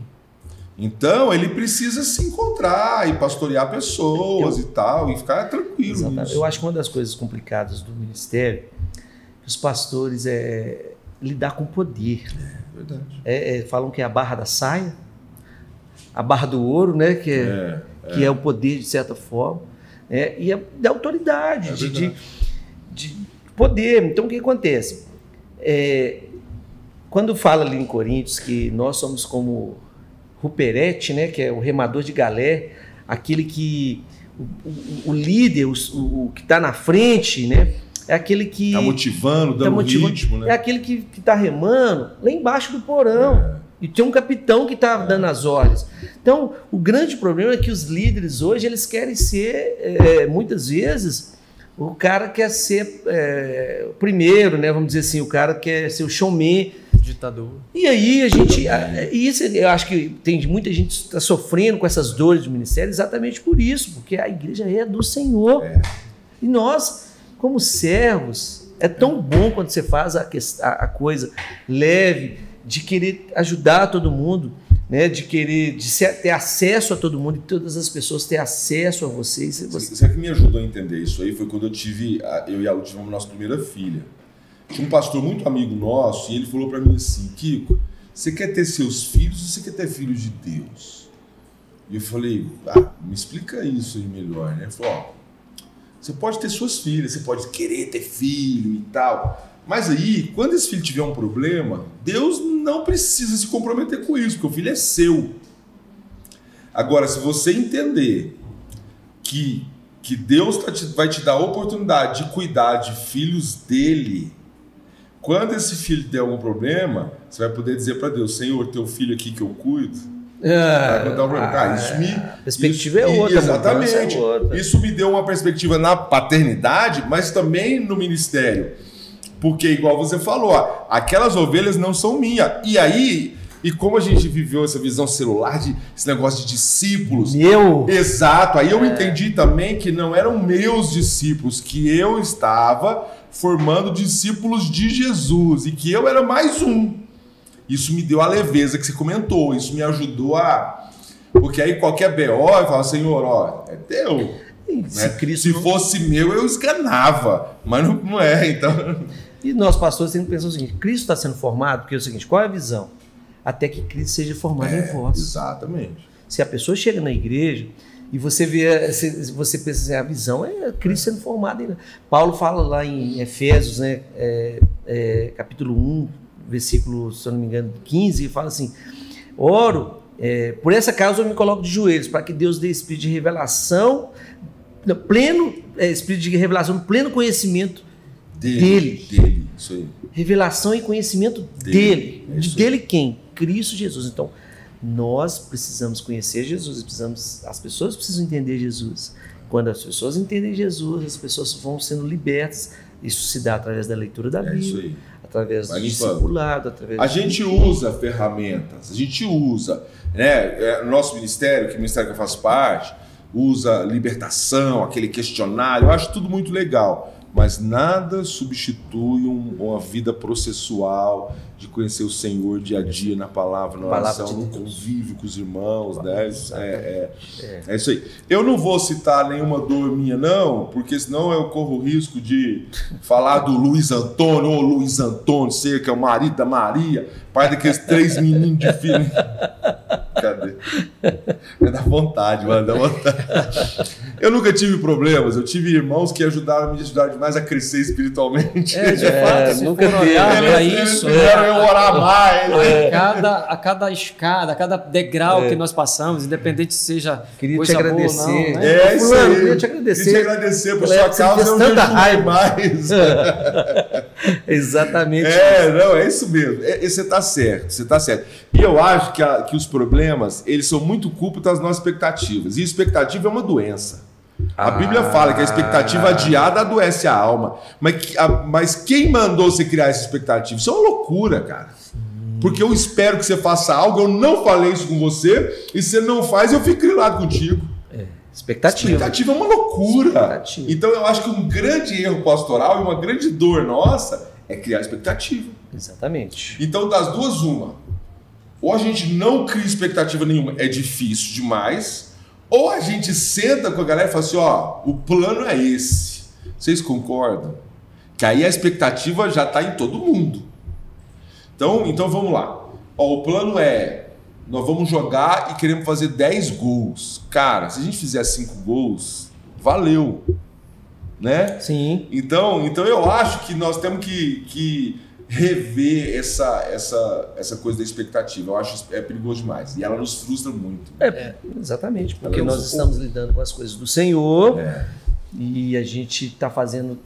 Então ele precisa se encontrar e pastorear pessoas e tal, e ficar tranquilo. Exatamente. Eu acho que uma das coisas complicadas do ministério os pastores lidar com poder. Verdade. Falam que é a barra da saia, a barra do ouro, né? Que é o poder de certa forma, e da autoridade, de poder. Então o que acontece? Quando fala ali em Coríntios que nós somos como Ruperete, né? Que é o remador de galé, aquele que o líder, o que está na frente, né? É aquele que... Está motivando, dando ritmo, né? É aquele que está remando lá embaixo do porão. E tem um capitão que está dando as ordens. Então, o grande problema é que os líderes hoje, eles querem ser, muitas vezes, o cara quer ser o primeiro, né? Vamos dizer assim, o cara quer ser o showman. Ditador. E aí a gente... Isso, eu acho que tem muita gente que está sofrendo com essas dores do ministério exatamente por isso, porque a igreja é do Senhor. E nós, como servos, é tão bom quando você faz a coisa leve, de querer ajudar todo mundo, né? De querer ter acesso a todo mundo e todas as pessoas ter acesso a vocês. Sabe que me ajudou a entender isso aí? Foi quando eu tive, eu e a Lu tivemos a nossa primeira filha. Tinha um pastor muito amigo nosso e ele falou para mim assim: Kiko, você quer ter seus filhos ou você quer ter filhos de Deus? E eu falei, me explica isso aí melhor, né? Ele falou, você pode ter suas filhas, você pode querer ter filho e tal, mas aí, quando esse filho tiver um problema, Deus não precisa se comprometer com isso, porque o filho é seu. Agora, se você entender que Deus vai te dar a oportunidade de cuidar de filhos dele, quando esse filho der algum problema, você vai poder dizer para Deus: Senhor, teu filho aqui que eu cuido. A perspectiva é outra. Exatamente. Isso me deu uma perspectiva na paternidade, mas também no ministério. Porque, igual você falou, aquelas ovelhas não são minhas. E aí, como a gente viveu essa visão celular, esse negócio de discípulos. Exato. Aí eu entendi também que não eram meus discípulos, que eu estava formando discípulos de Jesus e que eu era mais um. Isso me deu a leveza que você comentou, isso me ajudou a... Porque aí qualquer BO, eu falo, Senhor, é teu. Se fosse meu, eu esganava, mas não é, então... E nós, pastores, temos que pensar o seguinte: Cristo está sendo formado, porque é o seguinte, qual é a visão? Até que Cristo seja formado em vós. Exatamente. Se a pessoa chega na igreja e você vê, você pensa assim, a visão é Cristo sendo formado. Paulo fala lá em Efésios, né, capítulo 1, versículo, se eu não me engano, 15, e fala assim: oro, por essa causa eu me coloco de joelhos, para que Deus dê espírito de revelação, espírito de revelação, pleno conhecimento dele. Isso aí. Revelação e conhecimento dele. Dele quem? Cristo Jesus. Então, nós precisamos conhecer Jesus, as pessoas precisam entender Jesus. Quando as pessoas entendem Jesus, as pessoas vão sendo libertas. Isso se dá através da leitura da Bíblia, através do discipulado, A gente usa ferramentas, a gente usa, né? Nosso ministério, que é o ministério que eu faço parte, usa libertação, aquele questionário, eu acho tudo muito legal. Mas nada substitui uma vida processual de conhecer o Senhor dia a dia na palavra, na oração, no convívio com os irmãos, né? É isso aí. Eu não vou citar nenhuma dor minha, não, porque senão eu corro o risco de falar do Luiz Antônio, ou Luiz Antônio, que é o marido da Maria, pai daqueles 3 meninos de filho. Cadê? Dá vontade, mano, dá vontade. Eu nunca tive problemas, eu tive irmãos que me ajudaram demais a crescer espiritualmente. De fato, nunca teve isso. Eu orar mais. A cada escada, a cada degrau que nós passamos, independente se seja coisa boa ou não. Né? Isso aí. Queria te agradecer por sua causa, eu tanta raiva mais. Exatamente. É isso mesmo. Você está certo. E eu acho que os problemas, eles são muito culpa das nossas expectativas. E expectativa é uma doença. A Bíblia fala que a expectativa adiada adoece a alma. Mas quem mandou você criar essa expectativa? Isso é uma loucura, cara. Porque eu espero que você faça algo, eu não falei isso com você, e você não faz, eu fico grilado contigo. Expectativa é uma loucura. Então eu acho que um grande erro pastoral e uma grande dor nossa é criar expectativa. Exatamente. Então, das duas, uma. Ou a gente não cria expectativa nenhuma, é difícil demais. Ou a gente senta com a galera e fala assim, o plano é esse. Vocês concordam? Que aí a expectativa já está em todo mundo. Então vamos lá. O plano é, nós vamos jogar e queremos fazer 10 gols. Cara, se a gente fizer 5 gols, valeu. Né? Sim. Então eu acho que nós temos que rever essa coisa da expectativa. Eu acho que é perigoso demais. E ela nos frustra muito. Exatamente. Porque nós estamos lidando com as coisas do Senhor e a gente está fazendo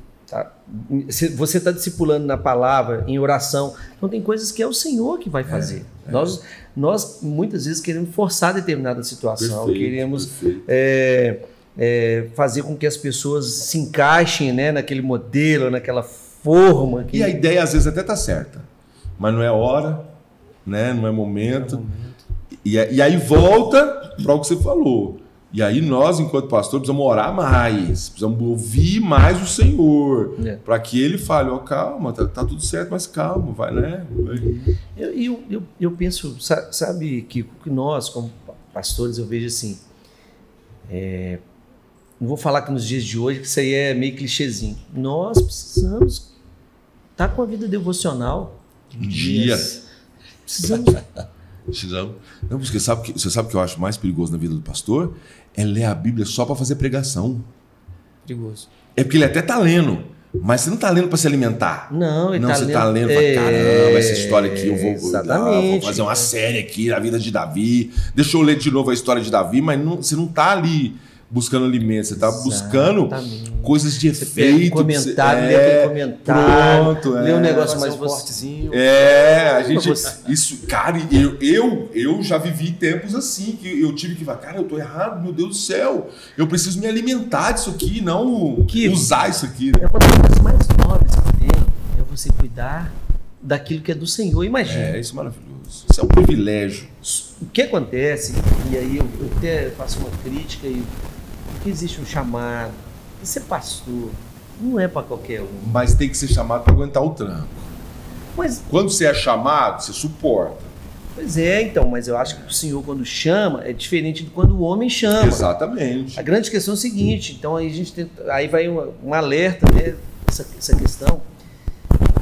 Você está discipulando na palavra, em oração. Então tem coisas que é o Senhor que vai fazer. Nós muitas vezes queremos forçar determinada situação, queremos fazer com que as pessoas se encaixem, né, naquele modelo, naquela forma. E a ideia às vezes até está certa, mas não é hora, né? Não é momento. E aí volta para o que você falou. E aí nós, enquanto pastor, precisamos orar mais, precisamos ouvir mais o Senhor, para que Ele fale, calma, tá tudo certo, mas calma, vai, né? Eu penso, sabe, que nós, como pastores, eu vejo assim, não vou falar que nos dias de hoje, que isso aí é meio clichêzinho, nós precisamos estar com a vida devocional. Precisamos... Não, porque você sabe o que eu acho mais perigoso na vida do pastor? É ler a Bíblia só para fazer pregação. Perigoso. É porque ele até está lendo, mas você não está lendo para se alimentar. Não, você está lendo para caramba, essa história aqui, eu vou fazer uma série aqui da vida de Davi. Deixa eu ler de novo a história de Davi, mas você não está ali buscando alimentos, você está buscando coisas de efeito. Lê aquele comentário, pronto, lê um negócio mais fortezinho. A gente... Isso, cara, eu já vivi tempos assim, que eu tive que falar, cara, eu tô errado, meu Deus do céu, eu preciso me alimentar disso aqui, não usar isso aqui. É uma das coisas mais nobres que tem, é você cuidar daquilo que é do Senhor, imagina. Isso é maravilhoso, isso é um privilégio. O que acontece, e aí eu até faço uma crítica, porque existe um chamado, e ser pastor não é para qualquer um. Mas tem que ser chamado para aguentar o tranco. Mas, quando você é chamado, você suporta. Pois é, então, mas eu acho que o Senhor, quando chama, é diferente de quando o homem chama. Exatamente. A grande questão é o seguinte, então aí vai um alerta, né, essa questão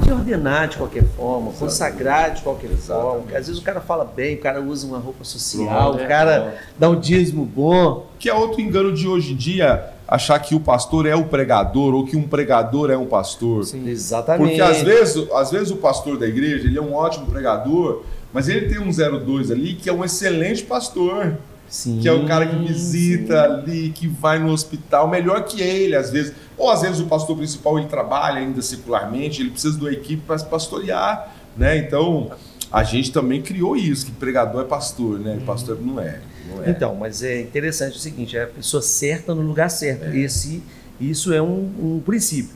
de ordenar de qualquer forma, consagrar de qualquer forma. Às vezes o cara fala bem, o cara usa uma roupa social, o cara dá um dízimo bom. Que é outro engano de hoje em dia, achar que o pastor é o pregador ou que um pregador é um pastor. Sim. Exatamente. Porque às vezes o pastor da igreja, ele é um ótimo pregador, mas ele tem um 02 ali que é um excelente pastor. Sim, que é o cara que visita ali, que vai no hospital, melhor que ele, às vezes. Ou às vezes o pastor principal, ele trabalha ainda secularmente, ele precisa de uma equipe para pastorear, né? Então, a gente também criou isso, que pregador é pastor, né? Pastor não é. Então, mas é interessante o seguinte, é a pessoa certa no lugar certo. Isso é um princípio.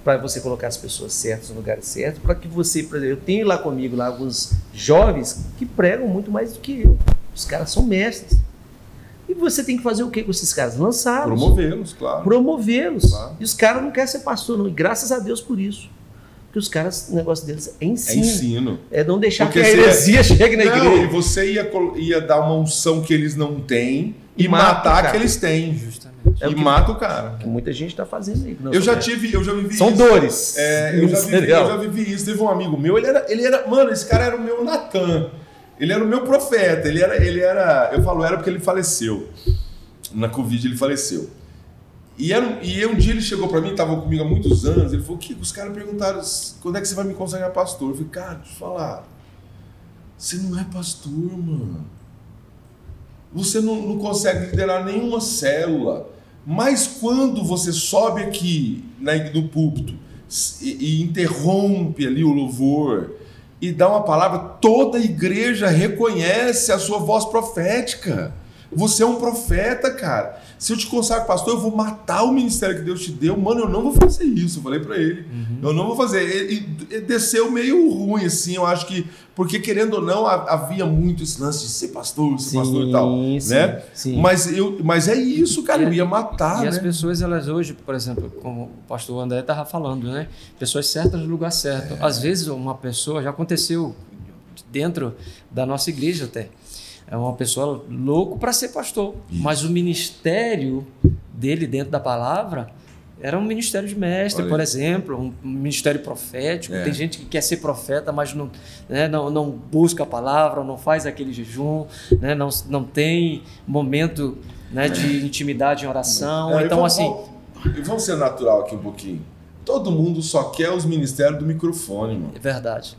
Para você colocar as pessoas certas no lugar certo, para que você, por exemplo, eu tenho lá comigo alguns jovens que pregam muito mais do que eu. Os caras são mestres. E você tem que fazer o que com esses caras? Lançá-los. Promovê-los, claro. Promovê-los. Claro. E os caras não querem ser pastor, não. E graças a Deus por isso. Porque os caras, o negócio deles é ensino. É ensino. É não deixar que a heresia chegue na igreja. E você ia dar uma unção que eles não têm e matar a que eles têm. Justamente. E mata o cara. Que muita gente está fazendo aí. Eu já vivi São isso. dores. Eu já vivi isso. Teve um amigo meu, ele era, mano, esse cara era o meu Natan. Ele era o meu profeta, eu falo era porque ele faleceu, na Covid ele faleceu. E um dia ele chegou para mim, estava comigo há muitos anos, ele falou, Kiko, os caras perguntaram, quando é que você vai me consagrar pastor? Eu falei, cara, deixa eu falar, você não é pastor, mano. Você não consegue liderar nenhuma célula, mas quando você sobe aqui no púlpito e interrompe ali o louvor, e dá uma palavra, toda a igreja reconhece a sua voz profética. Você é um profeta, cara. Se eu te consagro pastor, eu vou matar o ministério que Deus te deu. Mano, eu não vou fazer isso. Eu falei pra ele. Eu não vou fazer. Ele desceu meio ruim, assim. Eu acho que... Porque, querendo ou não, havia muito esse lance de ser pastor e tal. Sim, né? Sim. Mas é isso, cara. Eu ia matar, E as pessoas, elas hoje, por exemplo, como o pastor André estava falando, né? Pessoas certas no lugar certo. Às vezes, uma pessoa... Já aconteceu dentro da nossa igreja até. É uma pessoa louco para ser pastor. Isso. Mas o ministério dele dentro da palavra era um ministério de mestre, por exemplo, um ministério profético. Tem gente que quer ser profeta, mas não busca a palavra, não faz aquele jejum, né? não tem momento, né, de intimidade em oração. Então, vamos ser natural aqui um pouquinho. Todo mundo só quer os ministérios do microfone, mano. É verdade.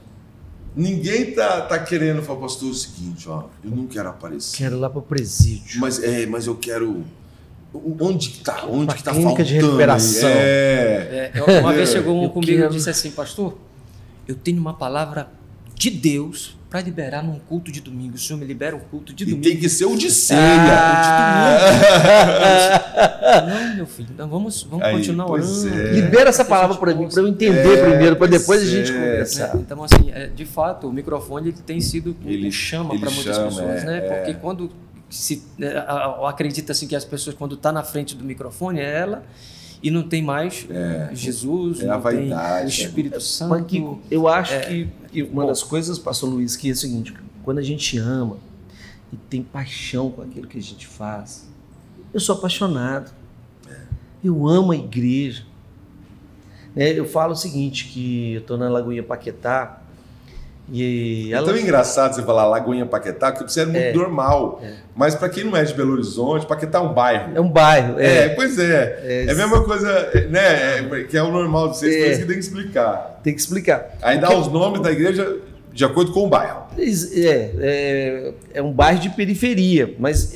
Ninguém tá querendo falar, pastor, o seguinte, ó, eu não quero aparecer. Quero ir lá pro presídio. Mas eu quero Onde que tá? Onde que tá clínica faltando? de recuperação. Uma vez chegou um comigo e disse assim, pastor, eu tenho uma palavra de Deus para liberar num culto de domingo. O senhor me libera um culto de domingo. E tem que ser o de ceia. Não, meu filho, não, vamos continuar orando. Libera essa palavra para mim, para eu entender primeiro, para depois a gente conversar. Então, assim, de fato, o microfone ele tem sido um chama para muitas pessoas, né? Porque quando acredita assim que as pessoas, quando tá na frente do microfone, é ela e não tem mais Jesus, não tem o Espírito Santo. Eu acho que uma das coisas, pastor Luiz, que é o seguinte, quando a gente ama e tem paixão com aquilo que a gente faz, eu sou apaixonado, eu amo a igreja. Eu falo o seguinte, que eu estou na Lagoinha Paquetá, e é tão engraçado você falar Lagoinha Paquetá, porque você é muito normal. Mas para quem não é de Belo Horizonte, Paquetá é um bairro. É um bairro. Pois é. É a mesma coisa, né? Que é o normal de vocês, por isso que tem que explicar. Tem que explicar. Aí dá os nomes da igreja de acordo com o bairro. É um bairro de periferia, mas,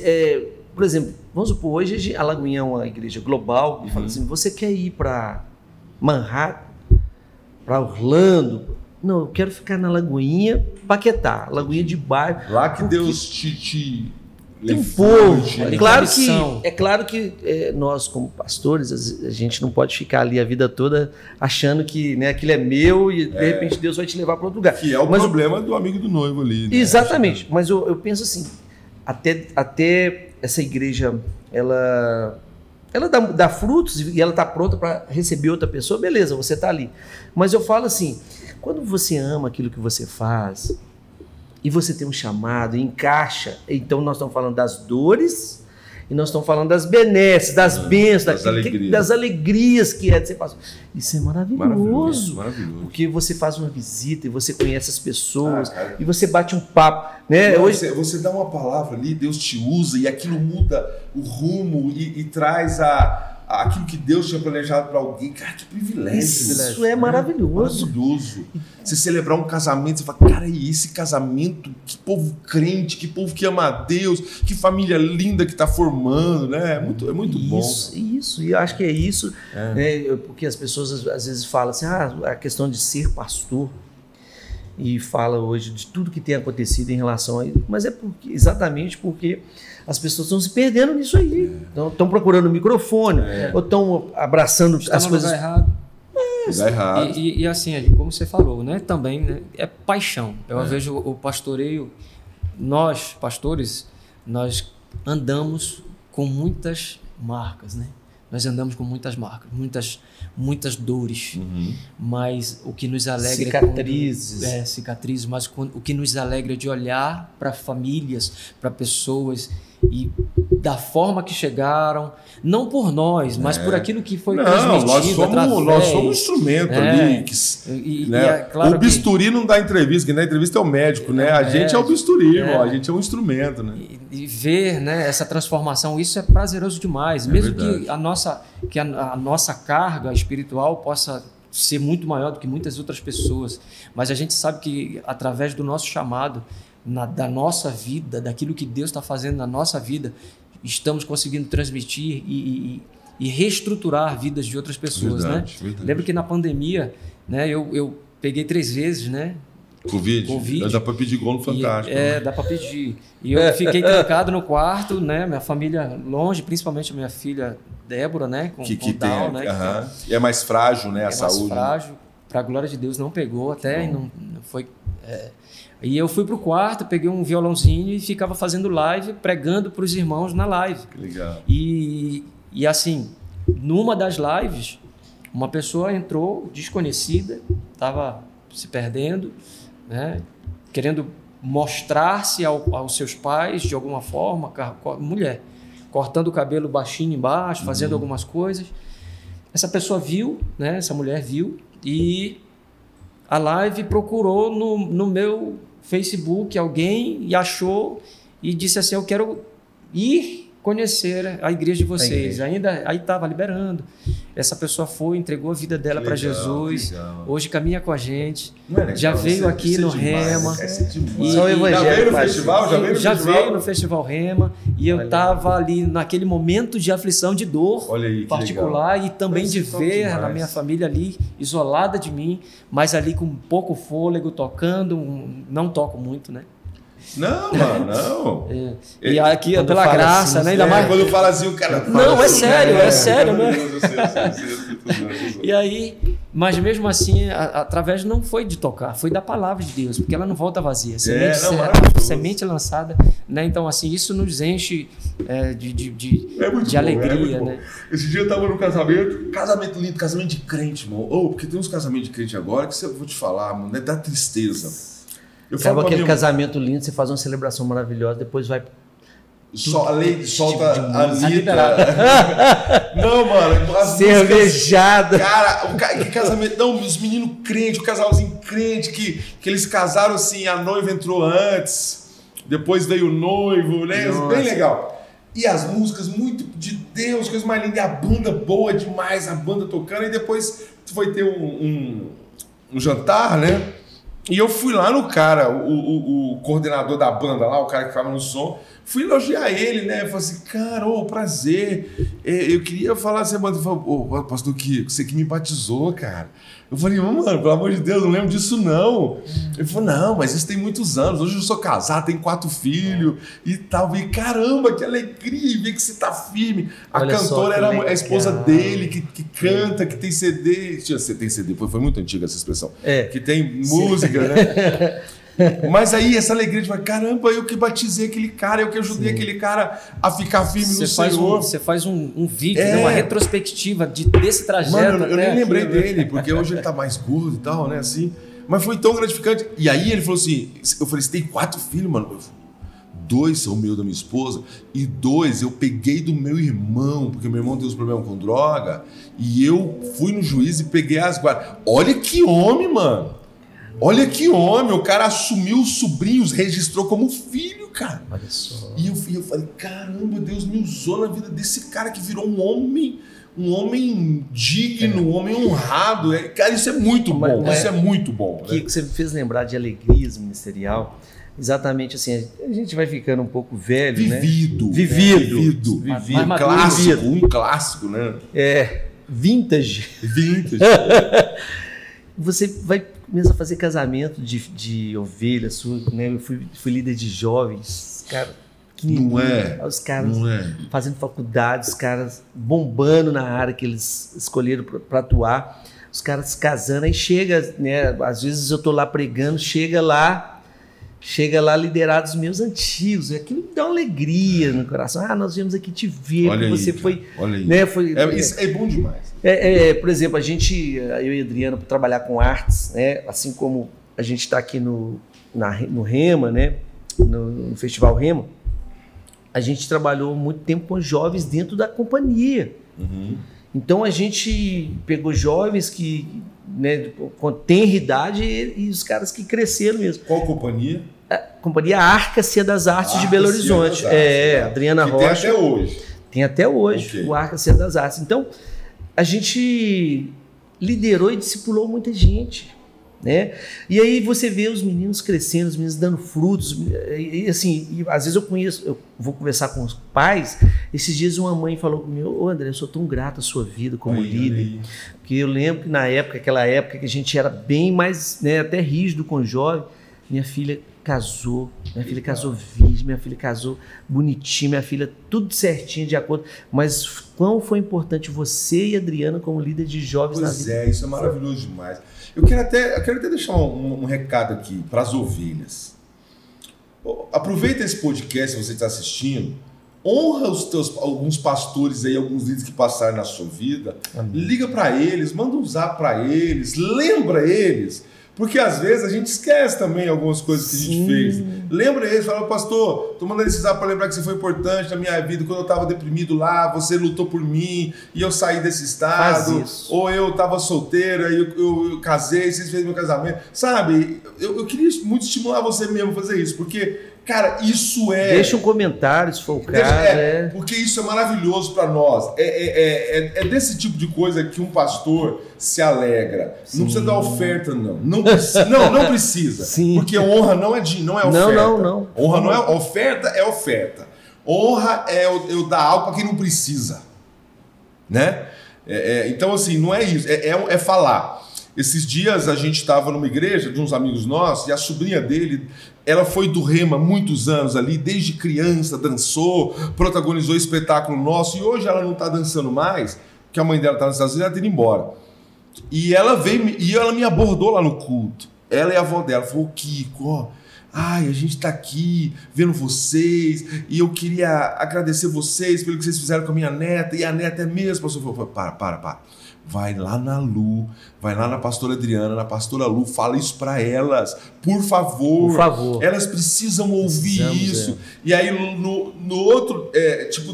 por exemplo, vamos supor, hoje a Lagoinha é uma igreja global, e fala assim, você quer ir para Manhattan, para Orlando? Não, eu quero ficar na Lagoinha Paquetá, Lagoinha de bairro. Lá que Deus te tem um povo. É claro que nós, como pastores, a gente não pode ficar ali a vida toda achando que aquilo é meu e de repente Deus vai te levar para outro lugar. Que é o problema do amigo do noivo ali. Né? Exatamente. Mas eu penso assim, até essa igreja, ela dá frutos e ela está pronta para receber outra pessoa, beleza, você está ali. Mas eu falo assim, quando você ama aquilo que você faz e você tem um chamado, encaixa, então nós estamos falando das dores e nós estamos falando das benesses, das bênçãos, das alegrias que é de ser pastor. Isso é maravilhoso. Porque você faz uma visita e você conhece as pessoas e você bate um papo. Né? Você dá uma palavra ali, Deus te usa e aquilo muda o rumo e traz aquilo que Deus tinha planejado para alguém. Cara, que privilégio. Isso é maravilhoso. Maravilhoso. Você celebrar um casamento, você fala, cara, e esse casamento, que povo crente, que povo que ama a Deus, que família linda que está formando, né? É muito bom. Isso, e eu acho que é isso, porque as pessoas às vezes falam assim, a questão de ser pastor, e fala hoje de tudo que tem acontecido em relação a isso, mas exatamente porque as pessoas estão se perdendo nisso aí. Estão procurando o microfone, ou estão abraçando as coisas. Lugar errado. Lugar errado. E assim, como você falou, né? Também é paixão. Eu vejo o pastoreio, nós, pastores, nós andamos com muitas marcas, né? Nós andamos com muitas marcas, muitas dores, mas o que nos alegra cicatrizes, mas o que nos alegra é de olhar para famílias, para pessoas e da forma que chegaram, não por nós, mas por aquilo que foi transmitido. Nós somos um instrumento ali. Claro, o bisturi não dá entrevista, quem dá entrevista é o médico, né? A gente é o bisturi, irmão, a gente é um instrumento, né? E ver, né, essa transformação, isso é prazeroso demais, mesmo que a nossa carga espiritual possa ser muito maior do que muitas outras pessoas, mas a gente sabe que através do nosso chamado, da nossa vida, daquilo que Deus está fazendo na nossa vida, estamos conseguindo transmitir e reestruturar vidas de outras pessoas, verdade. Lembro que na pandemia, né, eu peguei 3 vezes, né? Covid. Dá para pedir gol no Fantástico. Dá para pedir. E eu fiquei trancado no quarto, né? Minha família longe, principalmente a minha filha Débora, né? Com Down, né? E é mais frágil, né? A saúde. É mais frágil. Para a glória de Deus não pegou até, e não foi. E eu fui pro quarto, peguei um violãozinho e ficava fazendo live, pregando para os irmãos na live. Que legal. E assim, numa das lives, uma pessoa entrou desconhecida, estava se perdendo, né? Querendo mostrar-se aos seus pais de alguma forma, mulher, cortando o cabelo baixinho embaixo, fazendo algumas coisas. Essa pessoa viu, né? Essa mulher viu e a live procurou no meu Facebook alguém e achou e disse assim, eu quero ir conhecer a igreja de vocês. Ainda aí estava liberando. Essa pessoa foi, entregou a vida dela para Jesus. Hoje caminha com a gente. Já veio aqui no Rema. Já veio no festival? Já veio no Festival Rema. E eu estava ali naquele momento de aflição, de dor particular e também de ver a minha família ali isolada de mim, mas ali com pouco fôlego, tocando. Não toco muito, né? Não, mano, não. E aqui, pela graça, assim, né? Ainda mais quando fala assim, o cara. Não, é sério, né? E aí, mas mesmo assim, através não foi de tocar, foi da palavra de Deus, porque ela não volta vazia. Semente lançada, né? Então, assim, isso nos enche de alegria, né? Esse dia eu tava no casamento lindo, casamento de crente, irmão. Porque tem uns casamentos de crente agora que eu vou te falar, mano, dá tristeza. Acaba aquele casamento lindo, você faz uma celebração maravilhosa, depois vai... A lei solta a Anitta. Não, mano. Cervejada. Cara, que casamento. Não, os meninos crentes, o casalzinho crente, que eles casaram assim, a noiva entrou antes, depois veio o noivo, né? Bem legal. E as músicas muito de Deus, coisa mais linda. E a banda boa demais, a banda tocando. E depois foi ter um jantar, né? E eu fui lá no cara, o coordenador da banda lá, o cara que ficava no som, fui elogiar ele, né? Falei assim, cara, prazer. Eu queria falar assim, ele falou, pastor Kiko, você que me batizou, cara. Eu falei, mano, pelo amor de Deus, não lembro disso não. Ele falou, não, mas isso tem muitos anos. Hoje eu sou casado, tenho 4 filhos e tal. Eu falei, caramba, que alegria, ver que você tá firme. A cantora era a esposa dele, que canta, que tem CD. Você tem CD, foi muito antiga essa expressão. Que tem música, né? Mas aí essa alegria de falar, caramba, eu que batizei aquele cara, eu que ajudei aquele cara a ficar firme no Senhor. Você faz um vídeo, né, uma retrospectiva desse trajeto. Mano, eu nem lembrei dele, porque hoje ele tá mais gordo e tal, né, assim. Mas foi tão gratificante. E aí ele falou assim, eu falei, você tem 4 filhos, mano? 2 são meus da minha esposa e 2 eu peguei do meu irmão, porque meu irmão tem uns problemas com droga, e eu fui no juiz e peguei as guardas. Olha que homem, mano. Olha que homem, o cara assumiu os sobrinhos, registrou como filho, cara. Olha só. E eu falei, caramba, Deus me usou na vida desse cara que virou um homem digno, um homem honrado. Cara, isso é muito bom, isso é muito bom. Que você me fez lembrar de alegrias ministerial. Exatamente assim, a gente vai ficando um pouco velho, Vivido. Um clássico, né? Vintage. Você vai começar a fazer casamento de ovelhas, né? Eu fui líder de jovens, cara, os caras fazendo faculdade, os caras bombando na área que eles escolheram para atuar, os caras se casando, aí chega, né? Às vezes eu tô lá pregando, chega lá liderados meus antigos, aquilo me dá uma alegria no coração. Nós viemos aqui te ver, olha porque você aí, foi, olha aí. Né? Isso é bom demais. Por exemplo, eu e a Adriana, para trabalhar com artes, né? Assim como a gente está aqui no Rema, né? No Festival Rema, a gente trabalhou muito tempo com jovens dentro da companhia. Uhum. Então a gente pegou jovens que, né, com tenra idade e os caras que cresceram mesmo. Qual companhia? A companhia Arca-Cia das Artes de Belo Horizonte. Adriana Rocha. Tem até hoje. Tem até hoje, o Arca-Cia das Artes. Então, a gente liderou e discipulou muita gente, né? E aí você vê os meninos crescendo, os meninos dando frutos, e assim, às vezes eu vou conversar com os pais. Esses dias uma mãe falou comigo, André, eu sou tão grato à sua vida como líder, porque eu lembro que aquela época que a gente era bem mais, né, até rígido com o jovem, minha filha casou virgem, minha filha casou bonitinha, minha filha tudo certinho, de acordo, mas quão foi importante você e a Adriana como líder de jovens na vida. Pois isso é maravilhoso demais. Eu quero até deixar um recado aqui para as ovelhas. Aproveita esse podcast que você está assistindo, honra alguns pastores aí, alguns líderes que passaram na sua vida. Amém. Liga para eles, manda um zap para eles, lembra eles. Porque às vezes a gente esquece também algumas coisas que a gente fez. Lembra eles, fala, pastor, tô mandando esse zap para lembrar que você foi importante na minha vida. Quando eu estava deprimido lá, você lutou por mim e eu saí desse estado. Ou eu estava solteiro, aí eu casei, vocês fez meu casamento. Sabe, eu queria muito estimular você mesmo a fazer isso. Porque, Cara, isso é... Deixa um comentário, se for o caso. Porque isso é maravilhoso para nós. É desse tipo de coisa que um pastor se alegra. Sim. Não precisa dar oferta, não. Não precisa. Sim. Porque honra não é oferta. Não. Honra não é oferta, é oferta. Honra é eu dar algo para quem não precisa. Né? Então, assim, não é isso. É falar. Esses dias a gente estava numa igreja de uns amigos nossos e a sobrinha dele, ela foi do Rema muitos anos ali, desde criança, dançou, protagonizou espetáculo nosso e hoje ela não está dançando mais, porque a mãe dela está nos Estados Unidos e ela tem ido embora. E ela veio e ela me abordou lá no culto. Ela e a avó dela falou: Kiko, ó, a gente está aqui vendo vocês e eu queria agradecer vocês pelo que vocês fizeram com a minha neta, e a neta é mesmo. Eu falei: para. Vai lá na Lu, vai lá na pastora Adriana, na pastora Lu, fala isso para elas, por favor. Por favor. Elas precisam ouvir isso. E aí, no outro,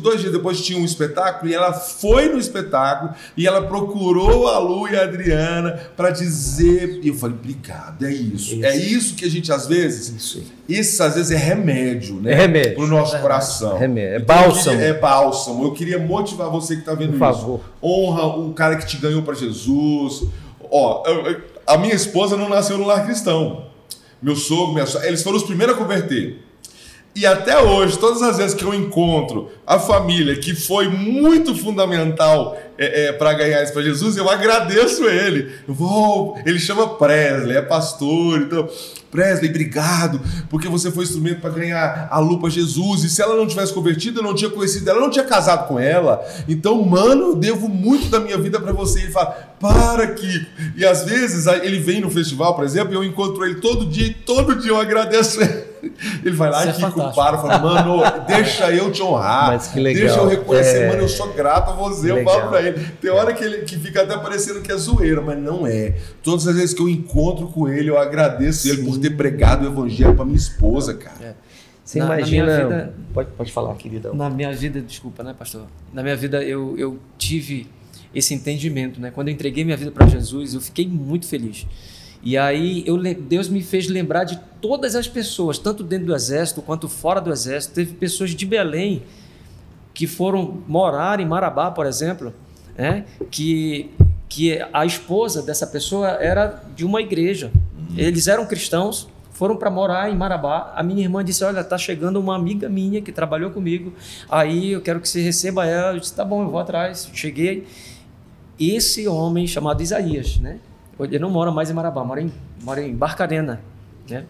2 dias depois tinha um espetáculo, e ela foi no espetáculo, e ela procurou a Lu e a Adriana para dizer, e eu falei: obrigado, é isso. É isso que a gente, às vezes, isso às vezes é remédio, né? É remédio. Pro nosso coração. É bálsamo. É bálsamo. Eu queria motivar você que está vendo isso. Por favor. Honra o cara que te ganhou para Jesus. Ó, a minha esposa não nasceu no lar cristão. Meu sogro, minha sogra, eles foram os primeiros a converter. E até hoje, todas as vezes que eu encontro a família que foi muito fundamental para ganhar isso para Jesus, eu agradeço ele. Ele chama Presley, é pastor, então... Presley, obrigado, porque você foi instrumento para ganhar a Lu para Jesus. E se ela não tivesse convertido, eu não tinha conhecido ela, eu não tinha casado com ela. Então, mano, eu devo muito da minha vida para você. Ele fala: para, Kiko. E às vezes ele vem no festival, por exemplo, e eu encontro ele todo dia eu agradeço ele. Ele vai lá, Kiko, fala: mano, deixa eu te honrar. Mas que legal. Deixa eu reconhecer, mano, eu sou grato a você. Eu falo pra ele. Tem hora que fica até parecendo que é zoeira, mas não é. Todas as vezes que eu encontro com ele, eu agradeço ele por ter pregado o evangelho pra minha esposa, cara. Você imagina... Pode falar, queridão. Na minha vida, desculpa, né, pastor? Na minha vida eu tive esse entendimento, né? Quando eu entreguei minha vida para Jesus, eu fiquei muito feliz. E aí Deus me fez lembrar de todas as pessoas, tanto dentro do exército quanto fora do exército. Teve pessoas de Belém que foram morar em Marabá, por exemplo, né? que a esposa dessa pessoa era de uma igreja. Eles eram cristãos, foram para morar em Marabá. A minha irmã disse: olha, está chegando uma amiga minha que trabalhou comigo, aí eu quero que você receba ela. Eu disse: tá bom, eu vou atrás. Cheguei. Esse homem chamado Isaías, né? Ele não mora mais em Marabá, mora em Barcarena, né?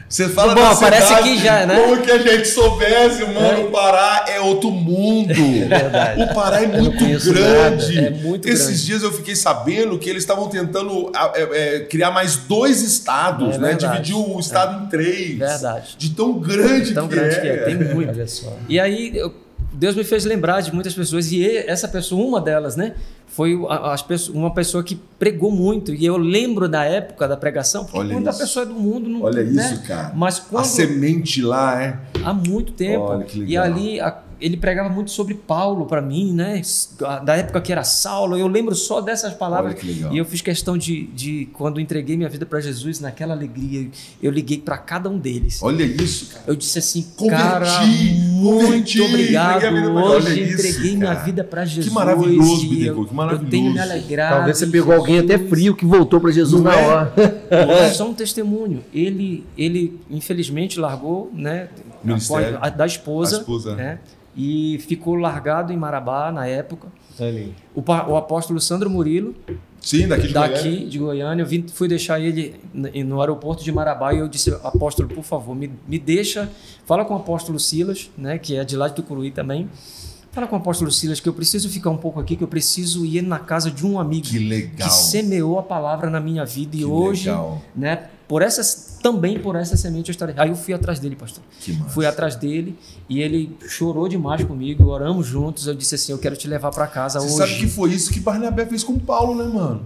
Você fala bom, aparece aqui já, né? Como que a gente soubesse, mano, o Pará é outro mundo. É verdade. O Pará é muito grande. É muito Esses dias eu fiquei sabendo que eles estavam tentando criar mais 2 estados, né? Dividir o estado em 3. Verdade. De tão grande que é. Tem muito. Olha só. E aí Deus me fez lembrar de muitas pessoas, e essa pessoa, uma delas, né? Foi uma pessoa que pregou muito, e eu lembro da época da pregação, porque quando a pessoa é do mundo... Não, olha né? isso, cara. Mas quando, a semente lá, há muito tempo. Olha, que legal. E ali ele pregava muito sobre Paulo para mim, né? Da época que era Saulo. Eu lembro só dessas palavras. Olha, que legal. E eu fiz questão de quando entreguei minha vida para Jesus, naquela alegria, eu liguei para cada um deles. Olha isso, cara. Eu disse assim: cara, muito obrigado. Hoje entreguei minha vida para Jesus. Que maravilhoso, Bideco, que maravilhoso. Eu tenho me alegrado. Talvez você pegou alguém até frio que voltou para Jesus na hora. É só um testemunho. Ele infelizmente largou, né, da esposa, né, e ficou largado em Marabá na época. O apóstolo Sandro Murilo, sim, daqui de Goiânia, eu fui deixar ele no aeroporto de Marabá, e eu disse: apóstolo, por favor, me deixa, fala com o apóstolo Silas, né, que é de lá de Tucuruí também. Fala com o apóstolo Silas que eu preciso ficar um pouco aqui, que eu preciso ir na casa de um amigo que semeou a palavra na minha vida. E hoje, né, também por essa semente eu estarei. Aí eu fui atrás dele, pastor. Fui atrás dele e ele chorou demais comigo, oramos juntos. Eu disse assim: eu quero te levar para casa hoje. Você sabe que foi isso que Barnabé fez com Paulo, né, mano?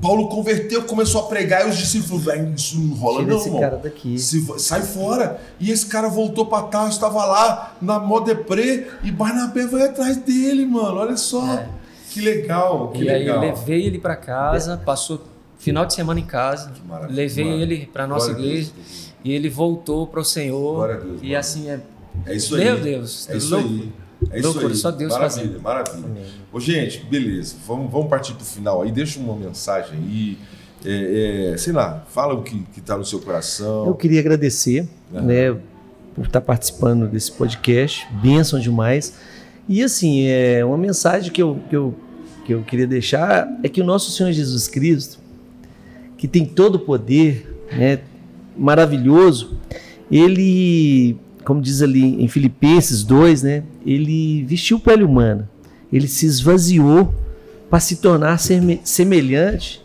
Paulo converteu, começou a pregar, e os discípulos: isso não rola, não, esse irmão. Cara daqui. Sai fora. E esse cara voltou pra Tarso, estava lá na mó deprê, e Barnabé vai atrás dele, mano. Olha só. Que legal, que legal. E aí eu levei ele pra casa, passou final de semana em casa, levei ele pra nossa igreja. e ele voltou para o Senhor. Glória a Deus, e mano. assim É isso aí. Meu Deus. É isso aí. É isso loucura, aí. só Deus maravilha, faz. maravilha. Ô, gente, beleza. Vamos partir pro final aí. Deixa uma mensagem aí. Sei lá, fala o que está no seu coração. Eu queria agradecer, né, por estar participando desse podcast. Bênção demais. E assim, uma mensagem que eu queria deixar é que o nosso Senhor Jesus Cristo, que tem todo o poder, né, maravilhoso, ele, como diz ali em Filipenses 2, né, ele vestiu pele humana, ele se esvaziou para se tornar semelhante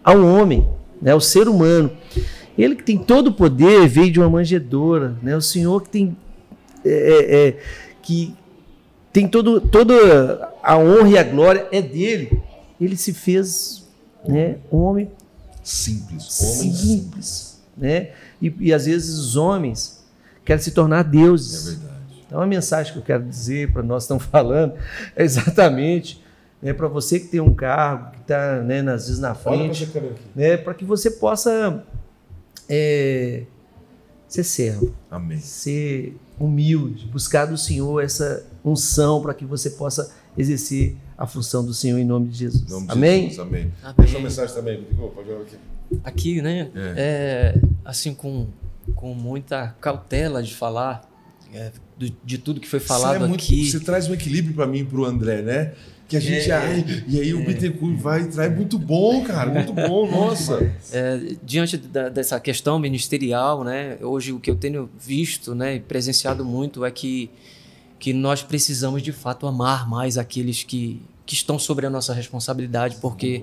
ao homem, né, ao ser humano. Ele que tem todo o poder veio de uma manjedoura, né, o Senhor que tem que tem toda a honra e a glória é dele. Ele se fez, né, homem simples, né? E às vezes os homens querem se tornar deuses. É verdade. Então a mensagem que eu quero dizer para nós que estamos falando é exatamente, né, para você que tem um cargo, que está, né, às vezes na frente, né, para que você possa ser servo, amém, ser humilde, buscar do Senhor essa unção para que você possa exercer a função do Senhor em nome de Jesus. Em nome de amém? Jesus, amém. Amém. Uma mensagem também, pode jogar aqui. Aqui, né? Assim, com muita cautela de falar de tudo que foi falado aqui. Você traz um equilíbrio para mim e para o André, né? Que a gente e aí o Bittencourt vai e traz muito bom, cara, muito bom, nossa. Diante dessa questão ministerial, né? Hoje o que eu tenho visto, né, e presenciado muito é que nós precisamos de fato amar mais aqueles que estão sobre a nossa responsabilidade, porque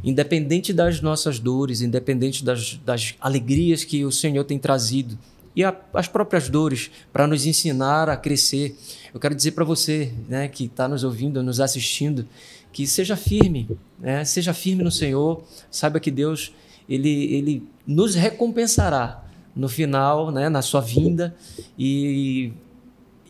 independente das nossas dores, independente das alegrias que o Senhor tem trazido e as próprias dores para nos ensinar a crescer, eu quero dizer para você, né, que está nos ouvindo, nos assistindo, que seja firme, né? Seja firme no Senhor, saiba que Deus ele nos recompensará no final, né, na sua vinda, e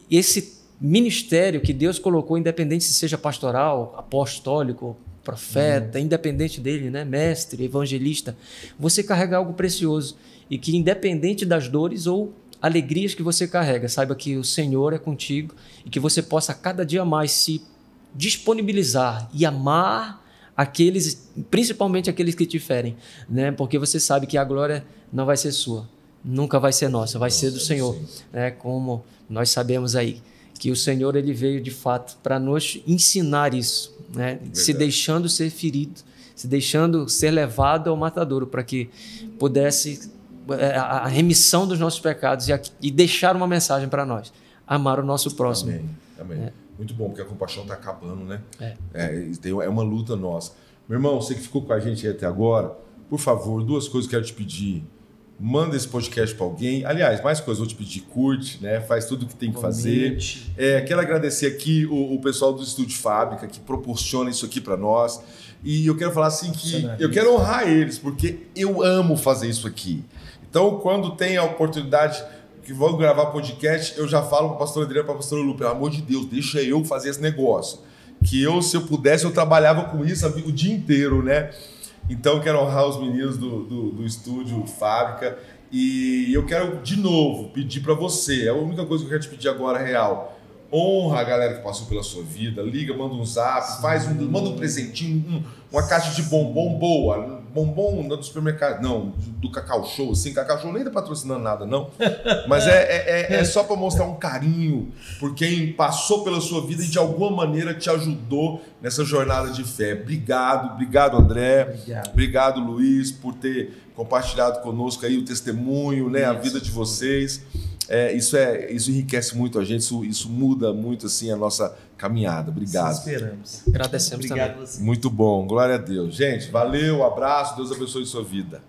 esse ministério que Deus colocou, independente se seja pastoral, apostólico, profeta, independente dele, né, mestre, evangelista, você carrega algo precioso e que independente das dores ou alegrias que você carrega, saiba que o Senhor é contigo e que você possa cada dia mais se disponibilizar e amar aqueles, principalmente aqueles que te ferem, né, porque você sabe que a glória não vai ser sua, nunca vai ser nossa, vai ser do Senhor, né, como nós sabemos aí, que o Senhor ele veio de fato para nos ensinar isso, né? Se deixando ser ferido, se deixando ser levado ao matadouro para que pudesse a remissão dos nossos pecados e deixar uma mensagem para nós, amar o nosso próximo. Amém. Muito bom, porque a compaixão está acabando, né? É uma luta nossa. Meu irmão, você que ficou com a gente até agora, por favor, 2 coisas que eu quero te pedir. Manda esse podcast para alguém. Aliás, mais coisas, vou te pedir, curte, né? Faz tudo o que tem que fazer. Quero agradecer aqui o pessoal do Estúdio Fábrica que proporciona isso aqui para nós. E eu quero falar assim que eu quero honrar eles, porque eu amo fazer isso aqui. Então, quando tem a oportunidade que vou gravar podcast, eu já falo para o pastor Adriano e para a pastora Lu, pelo amor de Deus, deixa eu fazer esse negócio. Que se eu pudesse, eu trabalhava com isso o dia inteiro, né? Então, eu quero honrar os meninos do Estúdio Fábrica e eu quero, de novo, pedir para você, a única coisa que eu quero te pedir agora, real, honra a galera que passou pela sua vida, liga, manda um zap, manda um presentinho, uma caixa de bombom boa, bombom não do supermercado, não, do Cacau Show, assim, Cacau Show nem tá patrocinando nada, não, mas é só para mostrar um carinho por quem passou pela sua vida e de alguma maneira te ajudou nessa jornada de fé. Obrigado André, obrigado Luiz por ter compartilhado conosco aí o testemunho, né, a vida de vocês. Isso enriquece muito a gente, isso muda muito assim a nossa caminhada. Obrigado. Esperamos. Agradecemos. Obrigado também. a você. Muito bom, glória a Deus. Gente, valeu, abraço, Deus abençoe sua vida.